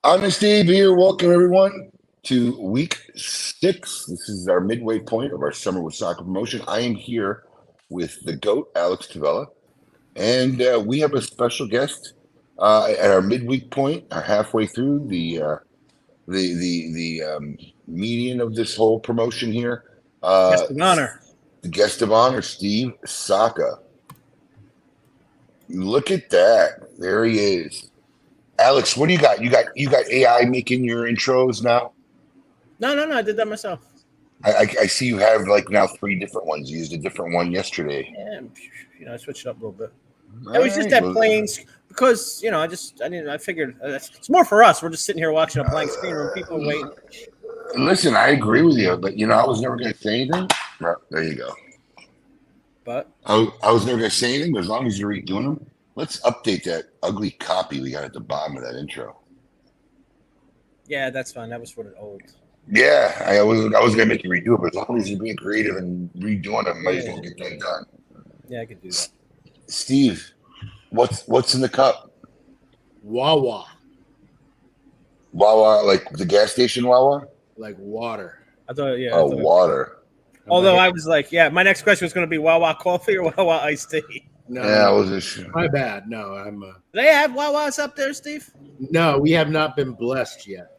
I'm Steve here. Welcome everyone to week 6. This is our midway point of our Summer of Saka promotion. I am here with the GOAT, Alex Tavella, and we have a special guest at our midweek point, halfway through the median of this whole promotion here. Guest of honor. The guest of honor, Steve Saka. Look at that. There he is. Alex, what do you got? You got AI making your intros now? No. I did that myself. I see you have like now 3 different ones. You used a different one yesterday. Yeah, I switched it up a little bit. It was just that plain because I figured it's more for us. We're just sitting here watching a blank screen where people are waiting. Listen, I agree with you, but I was never going to say anything. There you go. But I was never going to say anything, but as long as you're redoing them. Let's update that ugly copy we got at the bottom of that intro. Yeah, that's fine. That was for the old. Yeah, I was gonna make you redo it, but as long as you're being creative and redoing it, might as well get that done. Yeah, I could do that. Steve, what's in the cup? Wawa. Wawa, like the gas station Wawa? Like water. I thought, yeah. Oh, water. Although I was like, my next question was going to be Wawa coffee or Wawa iced tea. No, yeah, I wasn't sure. My bad. No, I'm. Do they have Wawas up there, Steve? No, we have not been blessed yet.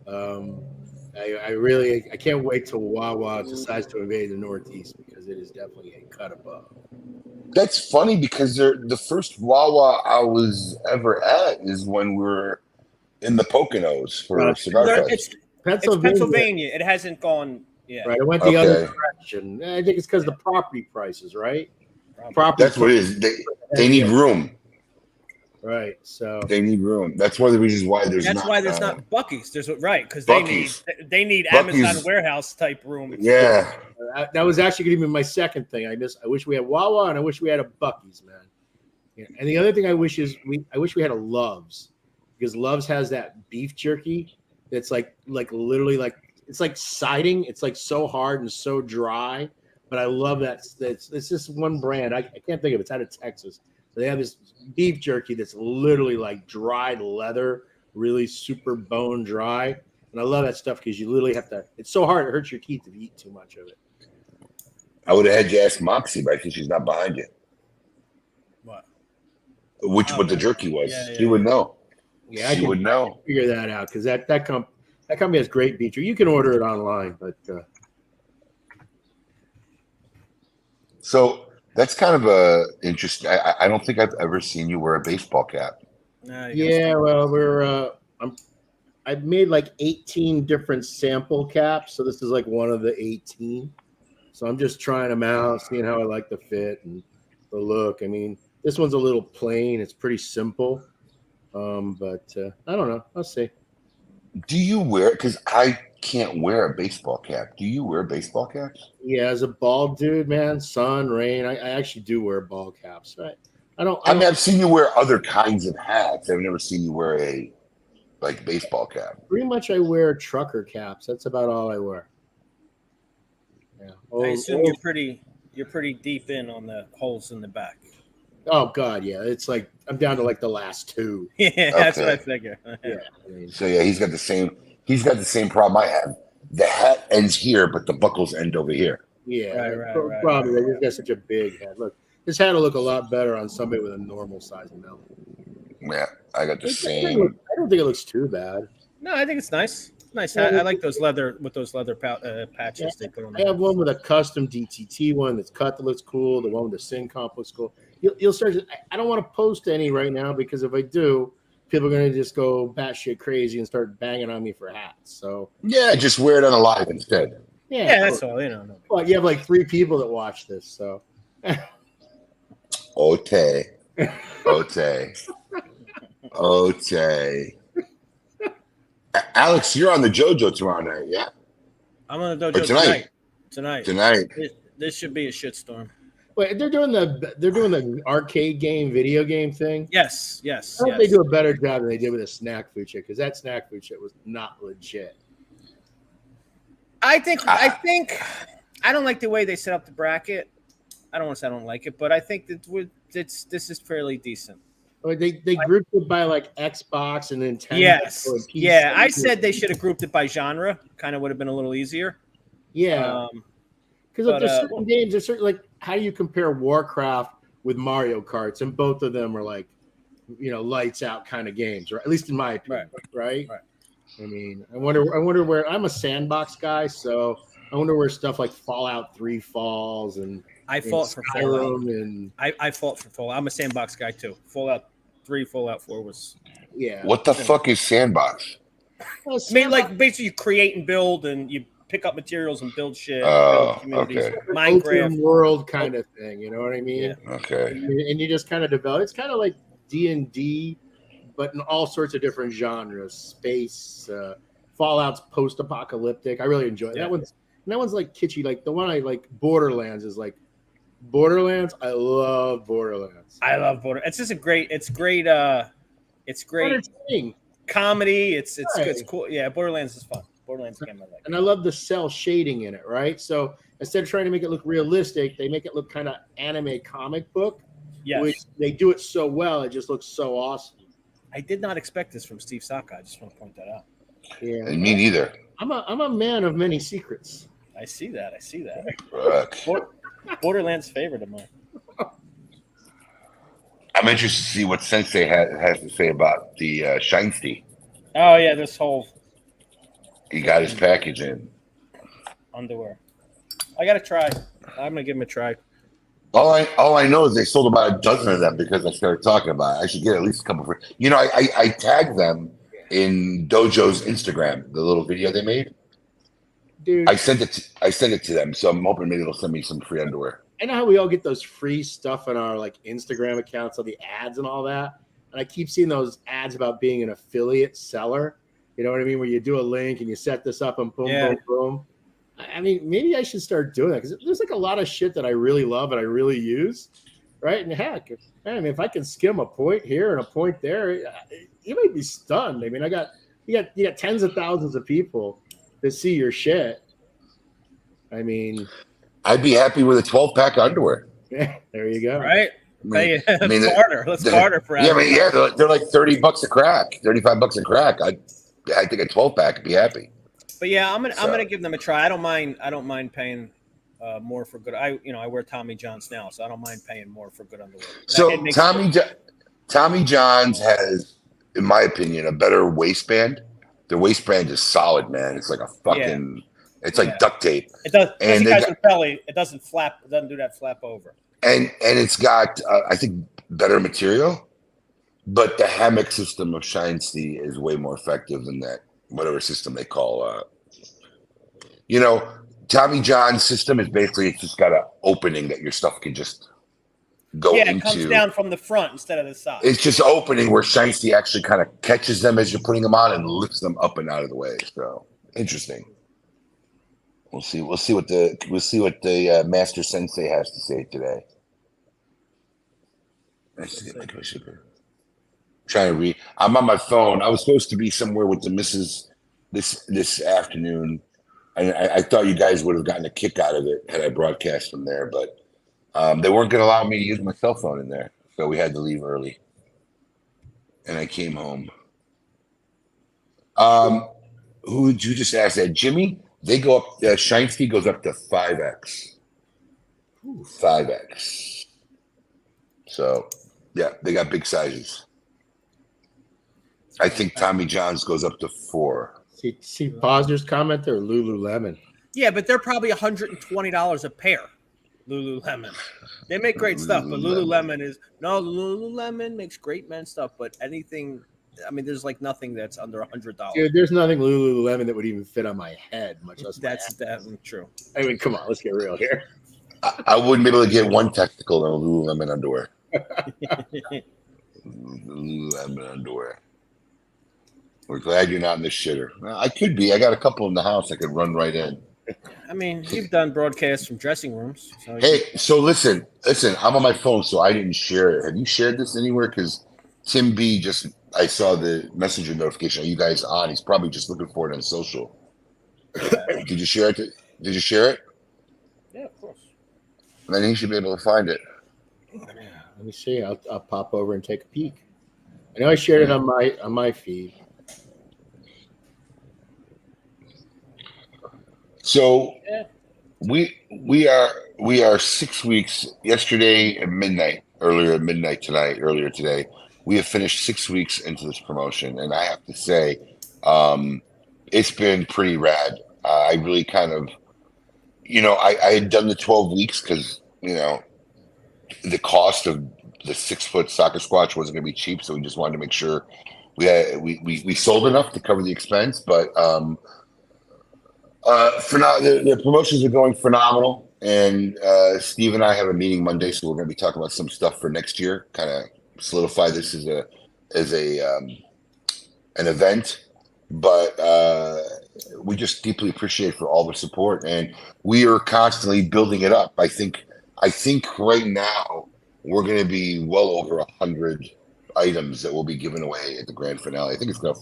I can't wait till Wawa decides to invade the Northeast because it is definitely a cut above. That's funny because the first Wawa I was ever at is when we were in the Poconos for Cigar Fest. It's Pennsylvania. It hasn't gone yet. Right. It went the other direction. I think it's because the property prices, right? That's what it is. They need room. Right. So they need room. That's one of the reasons why there's not Buc-ee's. There's because they need Buc-ee's. Amazon warehouse type room. Yeah. That was actually going to be my second thing. I wish we had Wawa and I wish we had a Buc-ee's, man. Yeah. And the other thing I wish we had a Love's, because Love's has that beef jerky that's like literally like it's like siding. It's like so hard and so dry, but I love that. It's just one brand. I can't think of it. It's out of Texas. They have this beef jerky that's literally like dried leather, really super bone dry. And I love that stuff because you literally have to. It's so hard; it hurts your teeth if you eat too much of it. I would have had you ask Moxie, but I think she's not behind you. What? What the jerky was? Yeah, She would know. Yeah, She would know. Figure that out because that company has great beef jerky. You can order it online, but. So that's kind of a interesting. I don't think I've ever seen you wear a baseball cap. Yeah, well, I've made like 18 different sample caps, so this is like one of the 18. So I'm just trying them out, seeing how I like the fit and the look. I mean, this one's a little plain; it's pretty simple, but I don't know. I'll see. Do you wear? Because I can't wear a baseball cap. Do you wear baseball caps? Yeah, as a bald dude, man, sun, rain, I actually do wear ball caps. Right? I mean, I've seen you wear other kinds of hats. I've never seen you wear a baseball cap. Pretty much, I wear trucker caps. That's about all I wear. Yeah. I assume you're pretty deep in on the holes in the back. Oh God, yeah. It's like I'm down to like the last two. Yeah, that's what I figure. Yeah. So yeah, he's got the same problem I have. The hat ends here, but the buckles end over here. Yeah, right. Probably they just got such a big head. Look, this hat will look a lot better on somebody with a normal size melon. Yeah, I got the same. I don't think it looks too bad. No, I think it's nice. Nice hat. I like those leather patches they put on. I have one with a custom DTT one that's cut that looks cool. The one with the Sin Comp looks cool. You'll start. I don't want to post any right now because if I do, people are going to just go batshit crazy and start banging on me for hats. So yeah, just wear it on a live instead. Yeah, that's all. No. Well, you have like 3 people that watch this, so. Ote. Alex, you're on the JoJo tomorrow night, yeah? I'm on the dojo tonight. This should be a shitstorm. Wait, they're doing the arcade game, video game thing. Yes. I hope they do a better job than they did with a snack food shit because that snack food shit was not legit. I think I don't like the way they set up the bracket. I don't want to say I don't like it, but I think that this is fairly decent. They grouped it by like Xbox and Nintendo. Yes. Yeah, I said they should have grouped it by genre. Kind of would have been a little easier. Yeah. Because there's certain games, there's certain like how do you compare Warcraft with Mario Karts? And both of them are like, lights out kind of games, right? At least in my opinion, right? I mean, I wonder where I'm a sandbox guy, so I wonder where stuff like Fallout 3 falls and I fought for Fallout and I fought for Fallout. I'm a sandbox guy too. Fallout 3, Fallout 4 was What the fuck is sandbox? I mean, like basically you create and build and you pick up materials and build shit. Oh, build okay. Minecraft world kind of thing, you know what I mean? Yeah. Okay. And you just kind of develop. It's kind of like D&D, but in all sorts of different genres. Space, Fallout's post-apocalyptic. I really enjoy it. Yeah. That one's like kitschy. Like the one I like, Borderlands is like Borderlands. I love Borderlands. I love Borderlands. It's just it's great comedy. It's good. It's cool. Yeah, Borderlands is fun. Borderlands game I like. And I love the cell shading in it, right? So instead of trying to make it look realistic, they make it look kind of anime comic book. Yes. Which they do it so well, it just looks so awesome. I did not expect this from Steve Saka. I just want to point that out. Yeah. And me neither. I'm a man of many secrets. I see that. Fuck. Borderlands favorite of mine. I'm interested to see what Sensei has to say about the Shinesty. Oh yeah, this whole He got his package in. Underwear. I gotta try. I'm gonna give him a try. All I know is they sold about a dozen of them because I started talking about it. I should get at least a couple. I tagged them in Dojo's Instagram, the little video they made. Dude, I sent it to them, so I'm hoping maybe they'll send me some free underwear. I know how we all get those free stuff on our like Instagram accounts, all the ads and all that. And I keep seeing those ads about being an affiliate seller. You know what I mean? Where you do a link and you set this up and boom, boom, boom. I mean, maybe I should start doing that because there's like a lot of shit that I really love and I really use, right? And heck, if I can skim a point here and a point there, you might be stunned. I mean, you got tens of thousands of people that see your shit. I mean, I'd be happy with a 12-pack underwear. Yeah, there you go. Right? I mean, Carter. Let's Carter for yeah, they're like $30 a crack, $35 a crack. I think a 12-pack would be happy. But yeah, I'm gonna give them a try. I don't mind paying more for good. I wear Tommy John's now, so I don't mind paying more for good underwear. So Tommy John's has, in my opinion, a better waistband. Their waistband is solid, man. It's like a fucking, it's like duct tape. It does. And you guys with belly, it doesn't flap. It doesn't do that flap over. And it's got, I think, better material. But the hammock system of Shinesty is way more effective than that, whatever system they call. Tommy John's system is basically, it's just got an opening that your stuff can just go into. Yeah, it comes down from the front instead of the side. It's just opening where Shinesty actually kind of catches them as you're putting them on and lifts them up and out of the way. So interesting. We'll see what the Master Sensei has to say today. Let's see, trying to read. I'm on my phone. I was supposed to be somewhere with the missus this afternoon. I thought you guys would have gotten a kick out of it had I broadcast from there, but they weren't going to allow me to use my cell phone in there, so we had to leave early. And I came home. Who did you just ask that? Jimmy? They go up. Shinesty goes up to 5x. 5x. So, yeah, they got big sizes. I think Tommy John's goes up to 4. See Posner's comment there, Lululemon. Yeah, but they're probably $120 a pair. Lululemon. They make great stuff, but Lululemon makes great men's stuff, but anything, I mean, there's like nothing that's under $100. Dude, there's nothing Lululemon that would even fit on my head, much less that's true. I mean, come on, let's get real here. I wouldn't be able to get one testicle in a Lululemon underwear. Lululemon underwear. We're glad you're not in the shitter. I could be. I got a couple in the house I could run right in. I mean, you've done broadcasts from dressing rooms. So so listen. I'm on my phone, so I didn't share it. Have you shared this anywhere? Because Tim B I saw the messenger notification. Are you guys on? He's probably just looking for it on social. Did you share it? Did you share it? Yeah, of course. Then he should be able to find it. Let me see. I'll pop over and take a peek. I know I shared it on my feed. So we are 6 weeks. Yesterday at midnight, earlier today, we have finished 6 weeks into this promotion, and I have to say, it's been pretty rad. I really kind of, I had done the 12 weeks because the cost of the 6-foot soccer squatch wasn't going to be cheap, so we just wanted to make sure we sold enough to cover the expense, but. For now, the promotions are going phenomenal, and Steve and I have a meeting Monday, so we're going to be talking about some stuff for next year. Kind of solidify this as an event, but we just deeply appreciate for all the support, and we are constantly building it up. I think right now we're going to be well over 100 items that will be given away at the grand finale. I think it's going to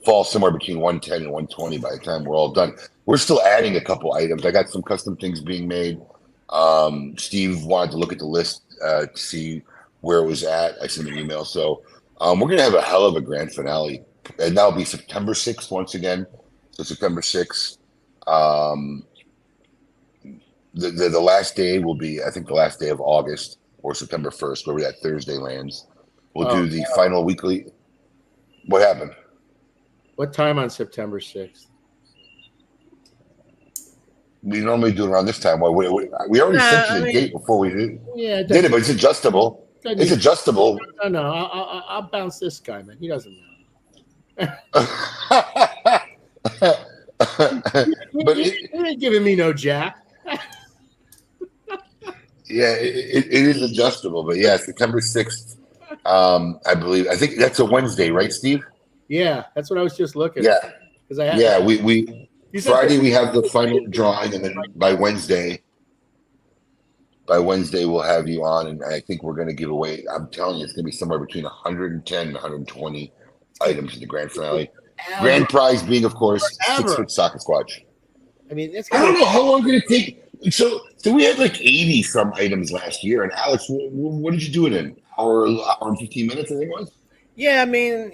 fall somewhere between 110 and 120 by the time we're all done. We're still adding a couple items. I got some custom things being made. Steve wanted to look at the list to see where it was at. I sent an email. So we're going to have a hell of a grand finale. And that'll be September 6th once again. So September 6th. The last day will be, I think, the last day of August or September 1st, wherever that Thursday lands. We'll do the final weekly. What happened? What time on September 6th? We normally do it around this time. We already sent you the date before we did it, but it's adjustable. It's adjustable. No, I'll bounce this guy, man. He doesn't know. But he ain't giving me no jack. Yeah, it is adjustable, but yeah, September 6th, I believe. I think that's a Wednesday, right, Steve? Yeah, that's what I was just looking at. Yeah, we Friday we have the final drawing, and then by Wednesday we'll have you on, and I think we're going to give away. I'm telling you, it's going to be somewhere between 110 and 120 items in the grand finale. Grand prize being, of course, 6-foot soccer squatch. I mean, it's I don't know how long it's going to take. So we had like 80 some items last year. And Alex, what did you do it in? Hour and 15 minutes, I think it was. Yeah, I mean,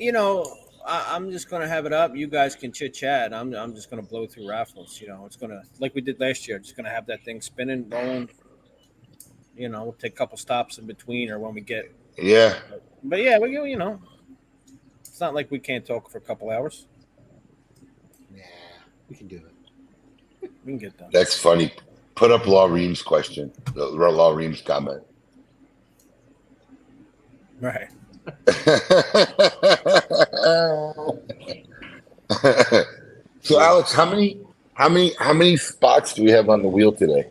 I'm just gonna have it up. You guys can chit chat. I'm just gonna blow through raffles. It's gonna like we did last year. Just gonna have that thing spinning, rolling. We'll take a couple stops in between or when we get. Yeah. But yeah, it's not like we can't talk for a couple hours. Yeah, we can do it. We can get done. That's funny. Put up Law Reams' question. Law Reams' comment. Right. So Alex, how many spots do we have on the wheel today?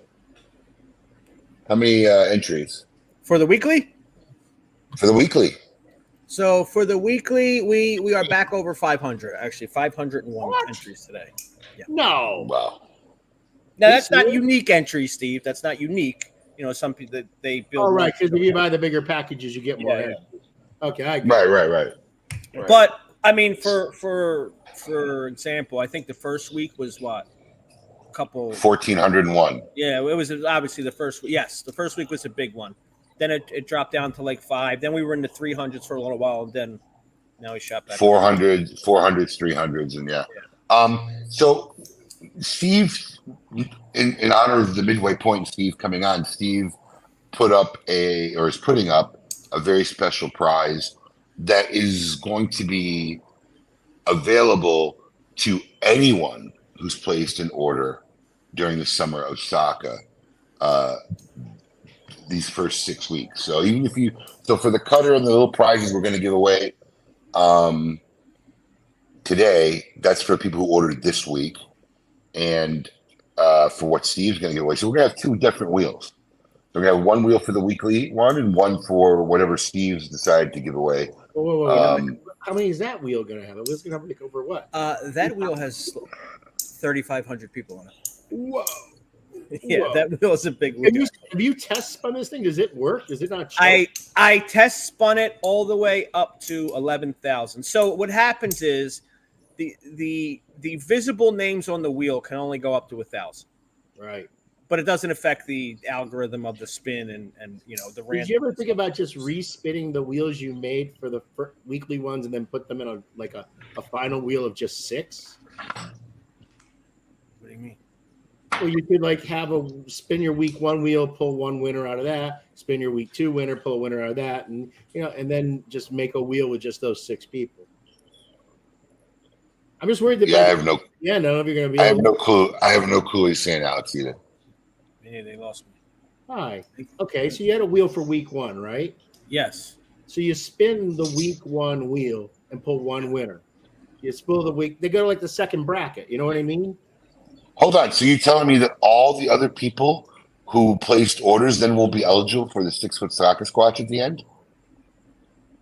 How many entries For the weekly? for the weekly? So for the weekly, we are back over 500. Actually, 501 entries today. Yeah. No. Wow. Now that's not unique entries, Steve. That's not unique. Some people that they build. Oh, right, because if you buy the bigger packages, you get more. Yeah. Okay, I get Right. But I mean, for example, I think the first week was what? A couple 1,401. Yeah, it was obviously the first. Yes, the first week was a big one. Then it dropped down to like 5. Then we were in the 300s for a little while, and then now we shot back. 400s, 300s, and yeah. So Steve, in honor of the midway point, Steve coming on, Steve is putting up a very special prize that is going to be available to anyone who's placed an order during the Summer of Saka these first 6 weeks. So even if for the cutter and the little prizes we're going to give away today, that's for people who ordered this week, and for what Steve's going to give away. So we're going to have 2 different wheels. We're going to have one wheel for the weekly one and one for whatever Steve's decided to give away. Whoa. How many is that wheel going to have? It was going to have over what? That wheel has 3,500 people on it. Whoa. Yeah, Whoa. That wheel is a big wheel. Have you test spun this thing? Does it work? Does it not choke? I test spun it all the way up to 11,000. So what happens is the visible names on the wheel can only go up to 1,000. Right. But it doesn't affect the algorithm of the spin and the random. Did you ever think about just respinning the wheels you made for the weekly ones and then put them in a final wheel of just 6? What do you mean? Well, you could have a spin your week 1 wheel, pull one winner out of that, spin your week 2 winner, pull a winner out of that, and and then just make a wheel with just those 6 people. I'm just worried that I have no. Yeah, no, if you're going to be. I have no clue. I have no clue what he's saying, Alex, either. Yeah, they lost me. Hi. Okay, so you had a wheel for week 1, right? Yes. So you spin the week 1 wheel and pull one winner. You spill the week. They go to the second bracket. You know what I mean? Hold on. So you're telling me that all the other people who placed orders then will be eligible for the 6-foot soccer squatch at the end?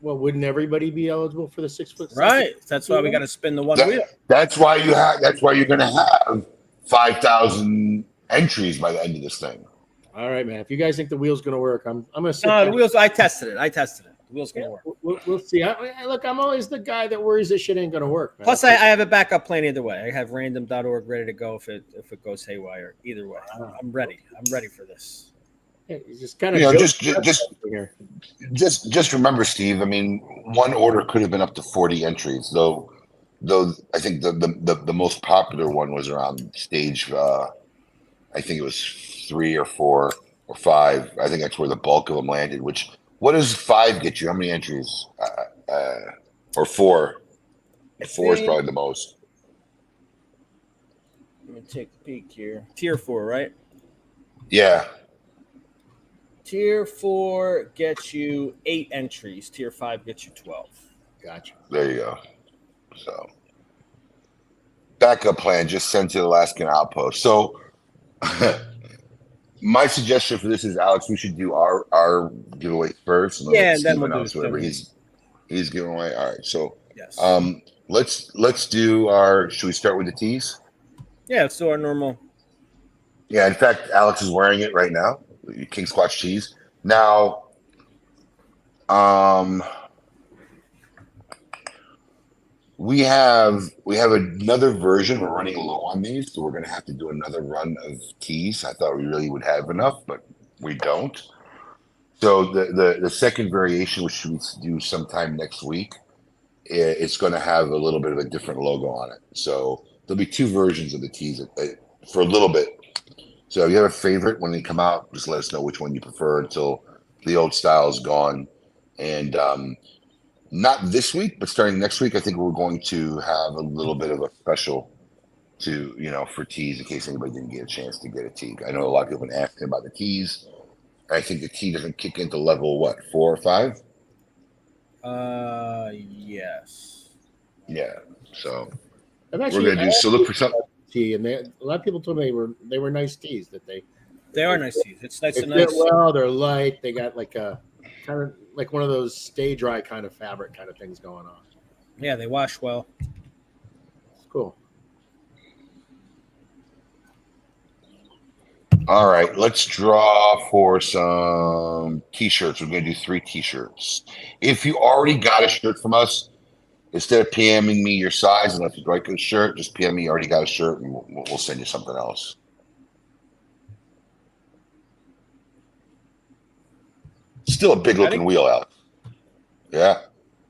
Well, wouldn't everybody be eligible for the 6-foot? Right. That's why we got to spin the one wheel. That's why That's why you're going to have 5,000 entries by the end of this thing. All right, man. If you guys think the wheel's going to work, I'm going to sit No, the wheels. I tested it. The wheel's going to work. We'll see. Look, I'm always the guy that worries this shit ain't going to work, man. Plus, I have a backup plan either way. I have random.org ready to go if it goes haywire. Either way, I'm ready. I'm ready for this. Yeah, just kind of just remember, Steve. I mean, one order could have been up to 40 entries, though. I think the most popular one was around stage. I think it was 3 or 4 or 5. I think that's where the bulk of them landed. What does 5 get you? How many entries? Or 4? 4 is probably the most. Let me take a peek here. Tier 4, right? Yeah. Tier 4 gets you 8 entries. Tier 5 gets you 12. Gotcha. There you go. So, backup plan, just send to the Alaskan Outpost. So, my suggestion for this is, Alex, we should do our giveaway first. And and then we'll do whatever he's giving away. All right. So, yes. Let's do our. Should we start with the tees? Yeah, let's do our normal. Yeah. In fact, Alex is wearing it right now. King Squatch tees. Now, We have another version. We're running low on these, so we're going to have to do another run of teas. I thought we really would have enough, but we don't. So the second variation, which we do sometime next week, it's going to have a little bit of a different logo on it. So there'll be two versions of the teas for a little bit. So if you have a favorite when they come out, just let us know which one you prefer until the old style is gone. And not this week, but starting next week, I think we're going to have a little bit of a special for teas in case anybody didn't get a chance to get a tea. I know a lot of people have been asking about the teas. I think the tea doesn't kick into level, what, 4 or 5? Yes. Yeah. So I'm we're actually going to do, so look for something. tea, and a lot of people told me they were nice teas that They are nice teas. It's nice they and fit nice. well. They're light. They got like a kind of like one of those stay dry kind of fabric kind of things going on. Yeah, they wash well. It's cool. All right, let's draw for some t-shirts. We're going to do 3 t-shirts. If you already got a shirt from us, instead of PMing me your size, and if you like a shirt, just PM me you already got a shirt, and we'll send you something else. Still a big looking wheel out. Yeah.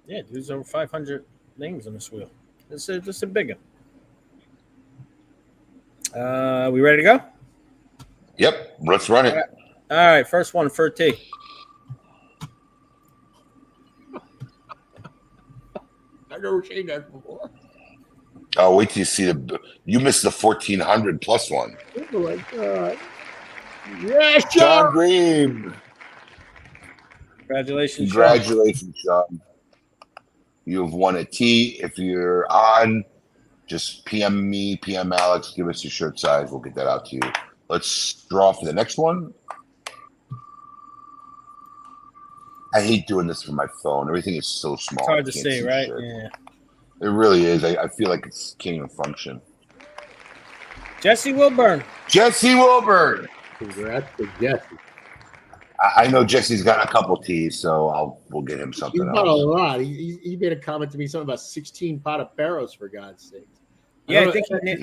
Yeah, there's over 500 names on this wheel. This is a big one. We ready to go? Yep. Let's run it. All right, first one for T. I've never seen that before. Oh, wait till you see you missed the 1400 plus one. Oh my god! Yeah, John Green. Congratulations, Congratulations, Sean. You have won a T. If you're on, just PM me, PM Alex, give us your shirt size. We'll get that out to you. Let's draw for the next one. I hate doing this from my phone. Everything is so small. It's hard to see, right? Shit. Yeah. It really is. I feel like it can't even function. Jesse Wilburn. Jesse Wilburn. Congrats to Jesse. I know Jesse's got a couple teas, so we'll get him something He's else. got a lot. He made a comment to me something about 16 Pataperos, for God's sake. Yeah,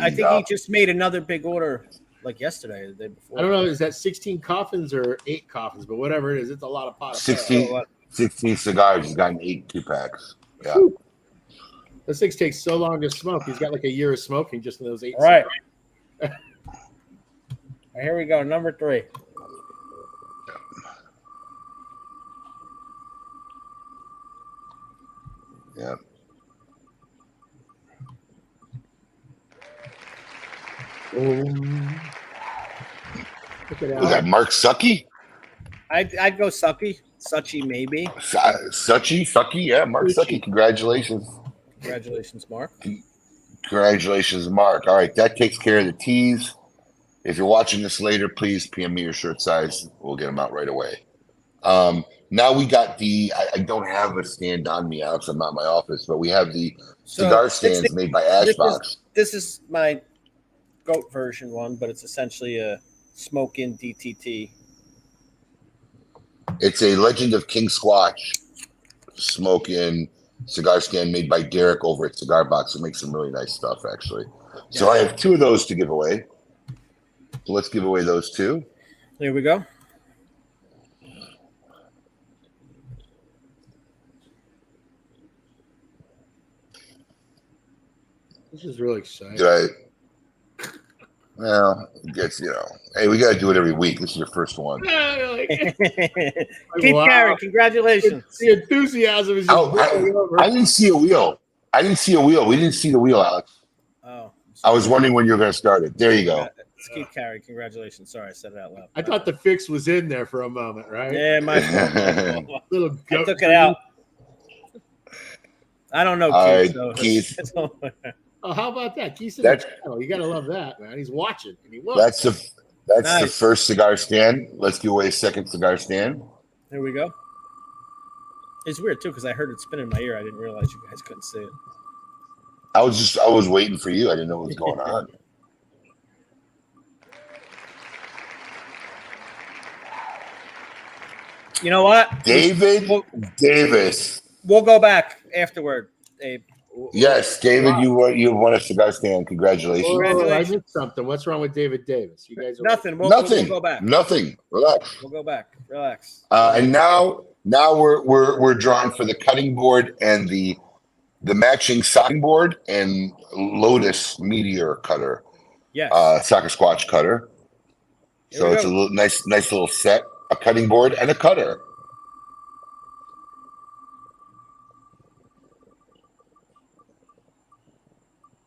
I think he just made another big order like yesterday, the day before. I don't know, is that 16 coffins or 8 coffins, but whatever it is, it's a lot of Pataperos. 16 cigars. He's gotten 8 2-packs. Yeah. Whew. Those things take so long to smoke. He's got like a year of smoking just in those 8 right. Cigars. Here we go, number 3. Yeah. Was that Mark Sucky? I'd go Sucky. Suchi, maybe. Sucky, yeah. Mark Sucky. Congratulations. Congratulations, Mark. Congratulations, Mark. All right, that takes care of the teas. If you're watching this later, please PM me your shirt size. We'll get them out right away. Now we got I don't have a stand on me, Alex. I'm not in my office, but we have the cigar stands made by Ashbox. This is my goat version one, but it's essentially a smoke-in DTT. It's a Legend of King Squatch smoke-in cigar stand made by Derek over at Cigar Box. It makes some really nice stuff, actually. So I have 2 of those to give away. So let's give away those 2. Here we go. This is really exciting. Well, it gets, hey, we got to do it every week. This is your first one. Keith Carey, congratulations. The enthusiasm is just I didn't see a wheel. We didn't see the wheel, Alex. Oh. I was wondering when you were going to start it. There you go. It's Keith Carey. Congratulations. Sorry, I said it out loud. I thought the fix was in there for a moment, right? Yeah, my fault. Little I took it out. I don't know, Keith. Keith. Oh, how about that? Keith's in the channel. You got to love that, man. He's watching, and he was. That's the first cigar stand. Let's give away a second cigar stand. There we go. It's weird too because I heard it spin in my ear. I didn't realize you guys couldn't see it. I was waiting for you. I didn't know what was going on. You know what? David Davis. We'll go back afterward, Abe. Yes, David, you won a cigar stand. Congratulations. Oh, I missed something. What's wrong with David Davis? You guys are Nothing. We'll go back. Nothing. Relax. We'll go back. Relax. And now we're drawing for the cutting board and the matching socking board and Lotus Meteor cutter. Yes. Soccer squatch cutter. So it's a little nice little set, a cutting board and a cutter.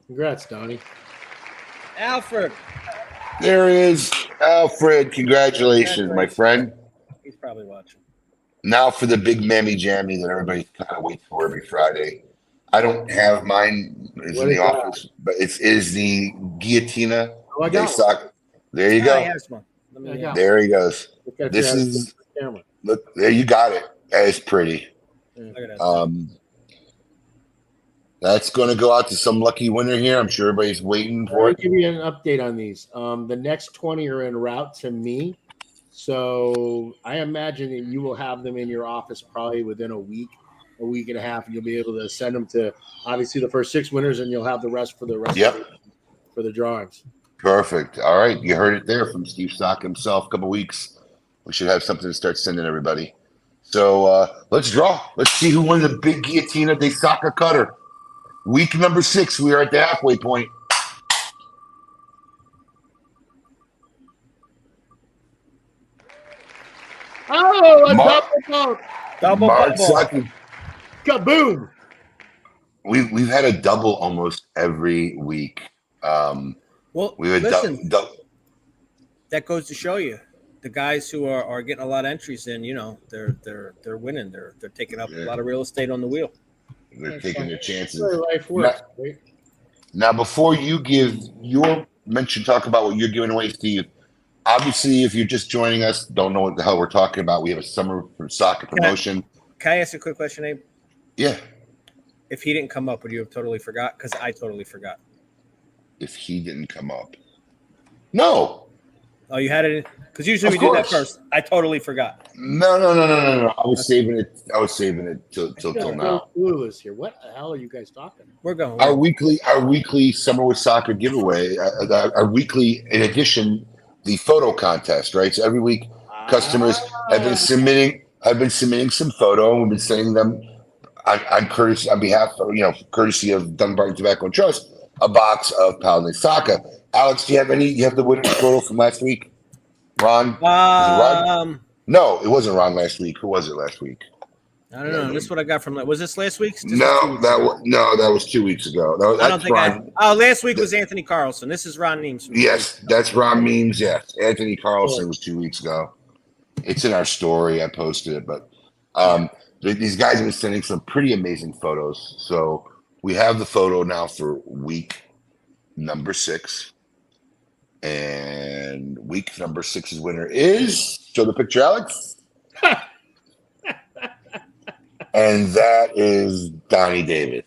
Congrats, Donnie. Alfred. There is Alfred. Congratulations, my friend. He's probably watching. Now for the big mammy jammy that everybody kind of waits for every Friday. I don't have mine. It's in the office, but it is the Guillotina. Oh, I got one. There you go. He has one. There he goes. This is look. There you got it. That is pretty. Look at that. That's going to go out to some lucky winner here. I'm sure everybody's waiting for it. I'll give you an update on these. The next 20 are en route to me. So I imagine that you will have them in your office probably within a week and a half, and you'll be able to send them to obviously the first 6 winners, and you'll have the rest for the rest for the drawings. Perfect. All right. You heard it there from Steve Saka himself. A couple weeks. We should have something to start sending everybody. So let's draw. Let's see who won the big Guillotina de Saka cutter. Week number 6, we are at the halfway point. Oh, a double bubble. Kaboom. We've had a double almost every week. Well, we had listen, that goes to show you the guys who are getting a lot of entries in, they're winning. They're taking up a lot of real estate on the wheel. They're taking their chances. Life works, now, before you give your talk about what you're giving away, Steve, obviously, if you're just joining us, don't know what the hell we're talking about, we have a Summer of Saka promotion. Can I ask you a quick question, Abe? Yeah. If he didn't come up, would you have totally forgot? Because I totally forgot. If he didn't come up. No. Oh, you had it? Because usually we do that first. I totally forgot. No. I was saving it. till now. Clueless here. What the hell are you guys talking? We're going. Our weekly Summer with Soccer giveaway. Our weekly, in addition, the photo contest. Right. So every week, customers have been submitting some photo, and we've been sending them on behalf of courtesy of Dunbarton Tobacco and Trust, a box of Paladin Saka. Alex, do you have the winner photo from last week? Ron? Ron? No, it wasn't Ron last week. Who was it last week? I don't know. This is what I got from was this last week's? That was 2 weeks ago. I don't think Ron. Last week was Anthony Carlson. This is Ron Meems. Yes, that's Ron Meems. Yes, Anthony Carlson was 2 weeks ago. It's in our story. I posted it, but these guys have been sending some pretty amazing photos. So we have the photo now for week number 6. And week number 6's winner is, show the picture, Alex. And that is Donnie Davis.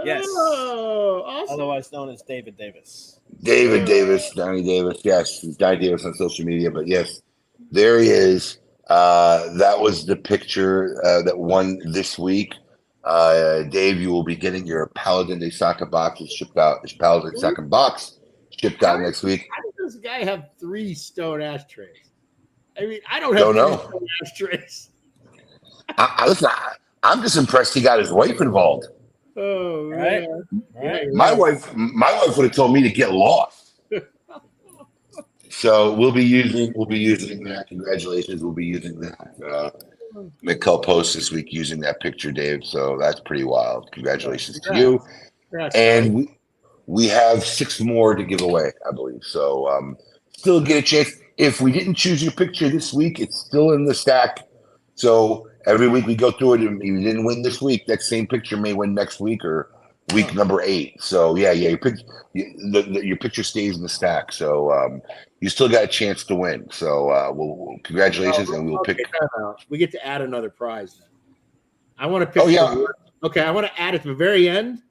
Yes. Oh, awesome. Otherwise known as David Davis. David Davis, Donnie Davis. Yes, he's Donnie Davis on social media, but yes, there he is. That was the picture that won this week. Dave, you will be getting your Paladin de Saka boxes shipped out. This Paladin de Saka box shipped out next week. How does this guy have 3 stone ashtrays? I mean, I don't have 3 stone ashtrays. Listen, I'm just impressed he got his wife involved. Oh, right. Yeah, my wife would have told me to get lost. So we'll be using that. Congratulations, we'll be using that. McCall post this week using that picture, Dave. So that's pretty wild. Congratulations to you. And we have 6 more to give away, I believe. So still get a chance. If we didn't choose your picture this week, it's still in the stack. So every week we go through it. And if you didn't win this week, that same picture may win next week or week number 8. So your picture stays in the stack. So you still got a chance to win. So congratulations, and we'll pick. We get to add another prize then. I want to pick. Okay, I want to add it to the very end.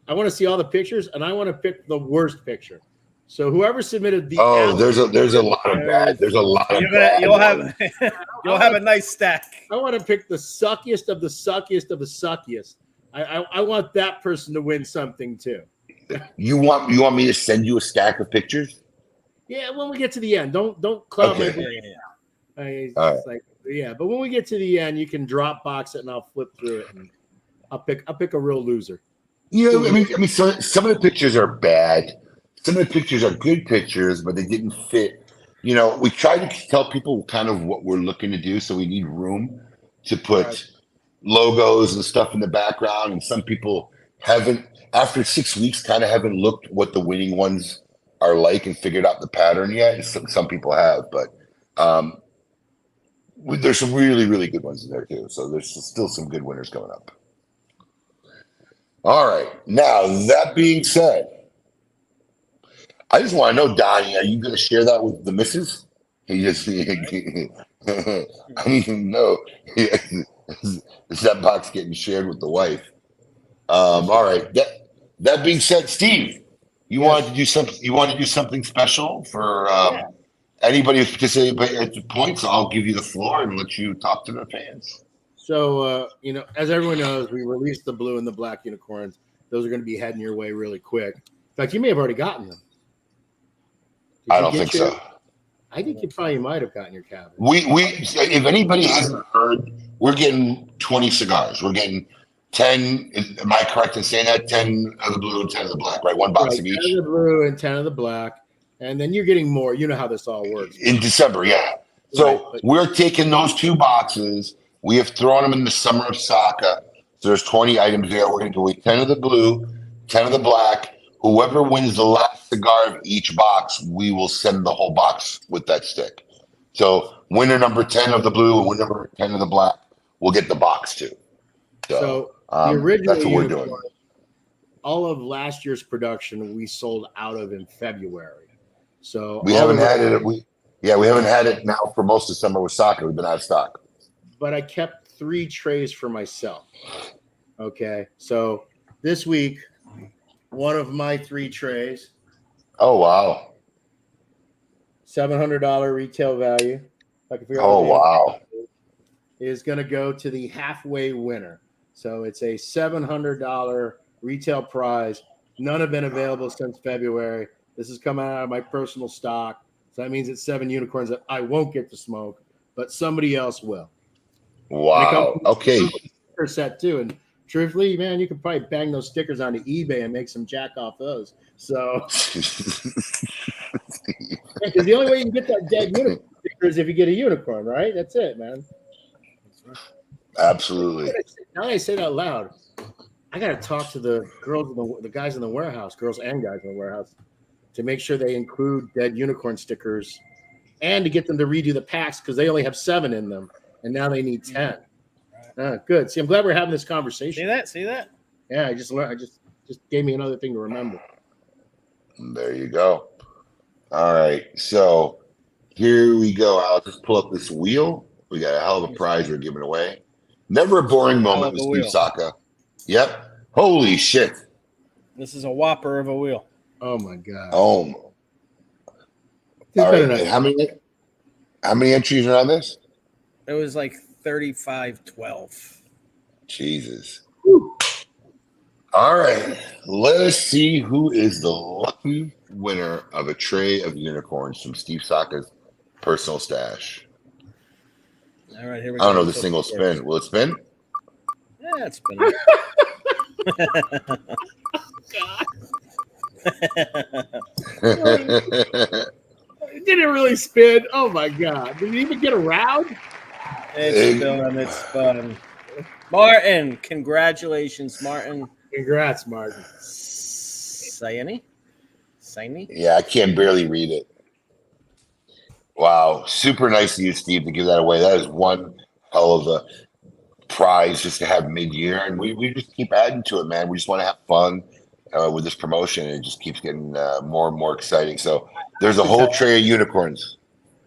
I want to see all the pictures, and I want to pick the worst picture. So whoever submitted the there's a lot of bad. There's a lot of bad. You'll have a nice stack. I want to pick the suckiest of the suckiest of the suckiest I want that person to win something too. You want me to send you a stack of pictures? Yeah, when we get to the end, don't cloud my. It's All like, yeah, but when we get to the end, you can drop box it and I'll flip through it and I'll pick a real loser. You know, I mean, some of the pictures are bad. Some of the pictures are good pictures, but they didn't fit. You know, we try to tell people kind of what we're looking to do, so we need room to put logos and stuff in the background. And some people haven't, after 6 weeks, kind of haven't looked what the winning ones are like and figured out the pattern yet. And some people have, but there's some really, really good ones in there too. So there's still some good winners coming up. All right. Now, that being said, I just want to know, Donnie, are you going to share that with the missus? I need to know. Is that box getting shared with the wife? All right. That being said, Steve, you wanted to do something. You want to do something special for anybody who's participating at the points. I'll give you the floor and let you talk to the fans. So, as everyone knows, we released the blue and the black unicorns. Those are going to be heading your way really quick. In fact, you may have already gotten them. I don't think so. I think you probably might have gotten your cabin. If anybody hasn't heard, we're getting 20 cigars. We're getting 10. Am I correct in saying that? 10 of the blue and 10 of the black, right? One box of each. 10 of the blue and 10 of the black. And then you're getting more. You know how this all works. In December, yeah. So we're taking those 2 boxes. We have thrown them in the Summer of Saka. So there's 20 items there. We're going to do 10 of the blue, 10 of the black. Whoever wins the last cigar of each box, we will send the whole box with that stick. So winner number 10 of the blue and winner number 10 of the black will get the box too. So the original that's what we're doing. All of last year's production we sold out of in February. So we haven't had it. We haven't had it now for most of summer with Saka. We've been out of stock. But I kept 3 trays for myself. Okay, so this week, one of my 3 trays. Oh wow! $700 retail value. Oh wow! Is going to go to the halfway winner. So it's a $700 retail prize. None have been available since February. This is coming out of my personal stock. So that means it's 7 unicorns that I won't get to smoke, but somebody else will. Wow. Okay. Sticker set too, and truthfully, man, you could probably bang those stickers onto eBay and make some jack off those. So, because the only way you can get that dead unicorn sticker is if you get a unicorn, right? That's it, man. Absolutely. Now that I say that out loud, I got to talk to the girls, the guys in the warehouse, girls and guys in the warehouse, to make sure they include dead unicorn stickers, and to get them to redo the packs because they only have 7 in them. And now they need 10. Good. See, I'm glad we're having this conversation. See that? Yeah, I just learned. Just gave me another thing to remember. There you go. All right. So here we go. I'll just pull up this wheel. We got a hell of a prize we're giving away. Never a boring moment with Steve Saka. Yep. Holy shit. This is a whopper of a wheel. Oh my god. Oh. All right. How many entries are on this? It was like 35-12. Jesus. Woo. All right. Let us see who is the lucky winner of a tray of unicorns from Steve Saka's personal stash. All right, here we go. I don't know if this thing will spin. Will it spin? Yeah, it's spinning. It didn't really spin. Oh my god. Did it even get around? It's spun. Martin, congratulations, Martin. Congrats, Martin. Sayani? Yeah, I can barely read it. Wow. Super nice of you, Steve, to give that away. That is one hell of a prize just to have mid-year. And we just keep adding to it, man. We just want to have fun with this promotion. It just keeps getting more and more exciting. So there's a whole tray of unicorns.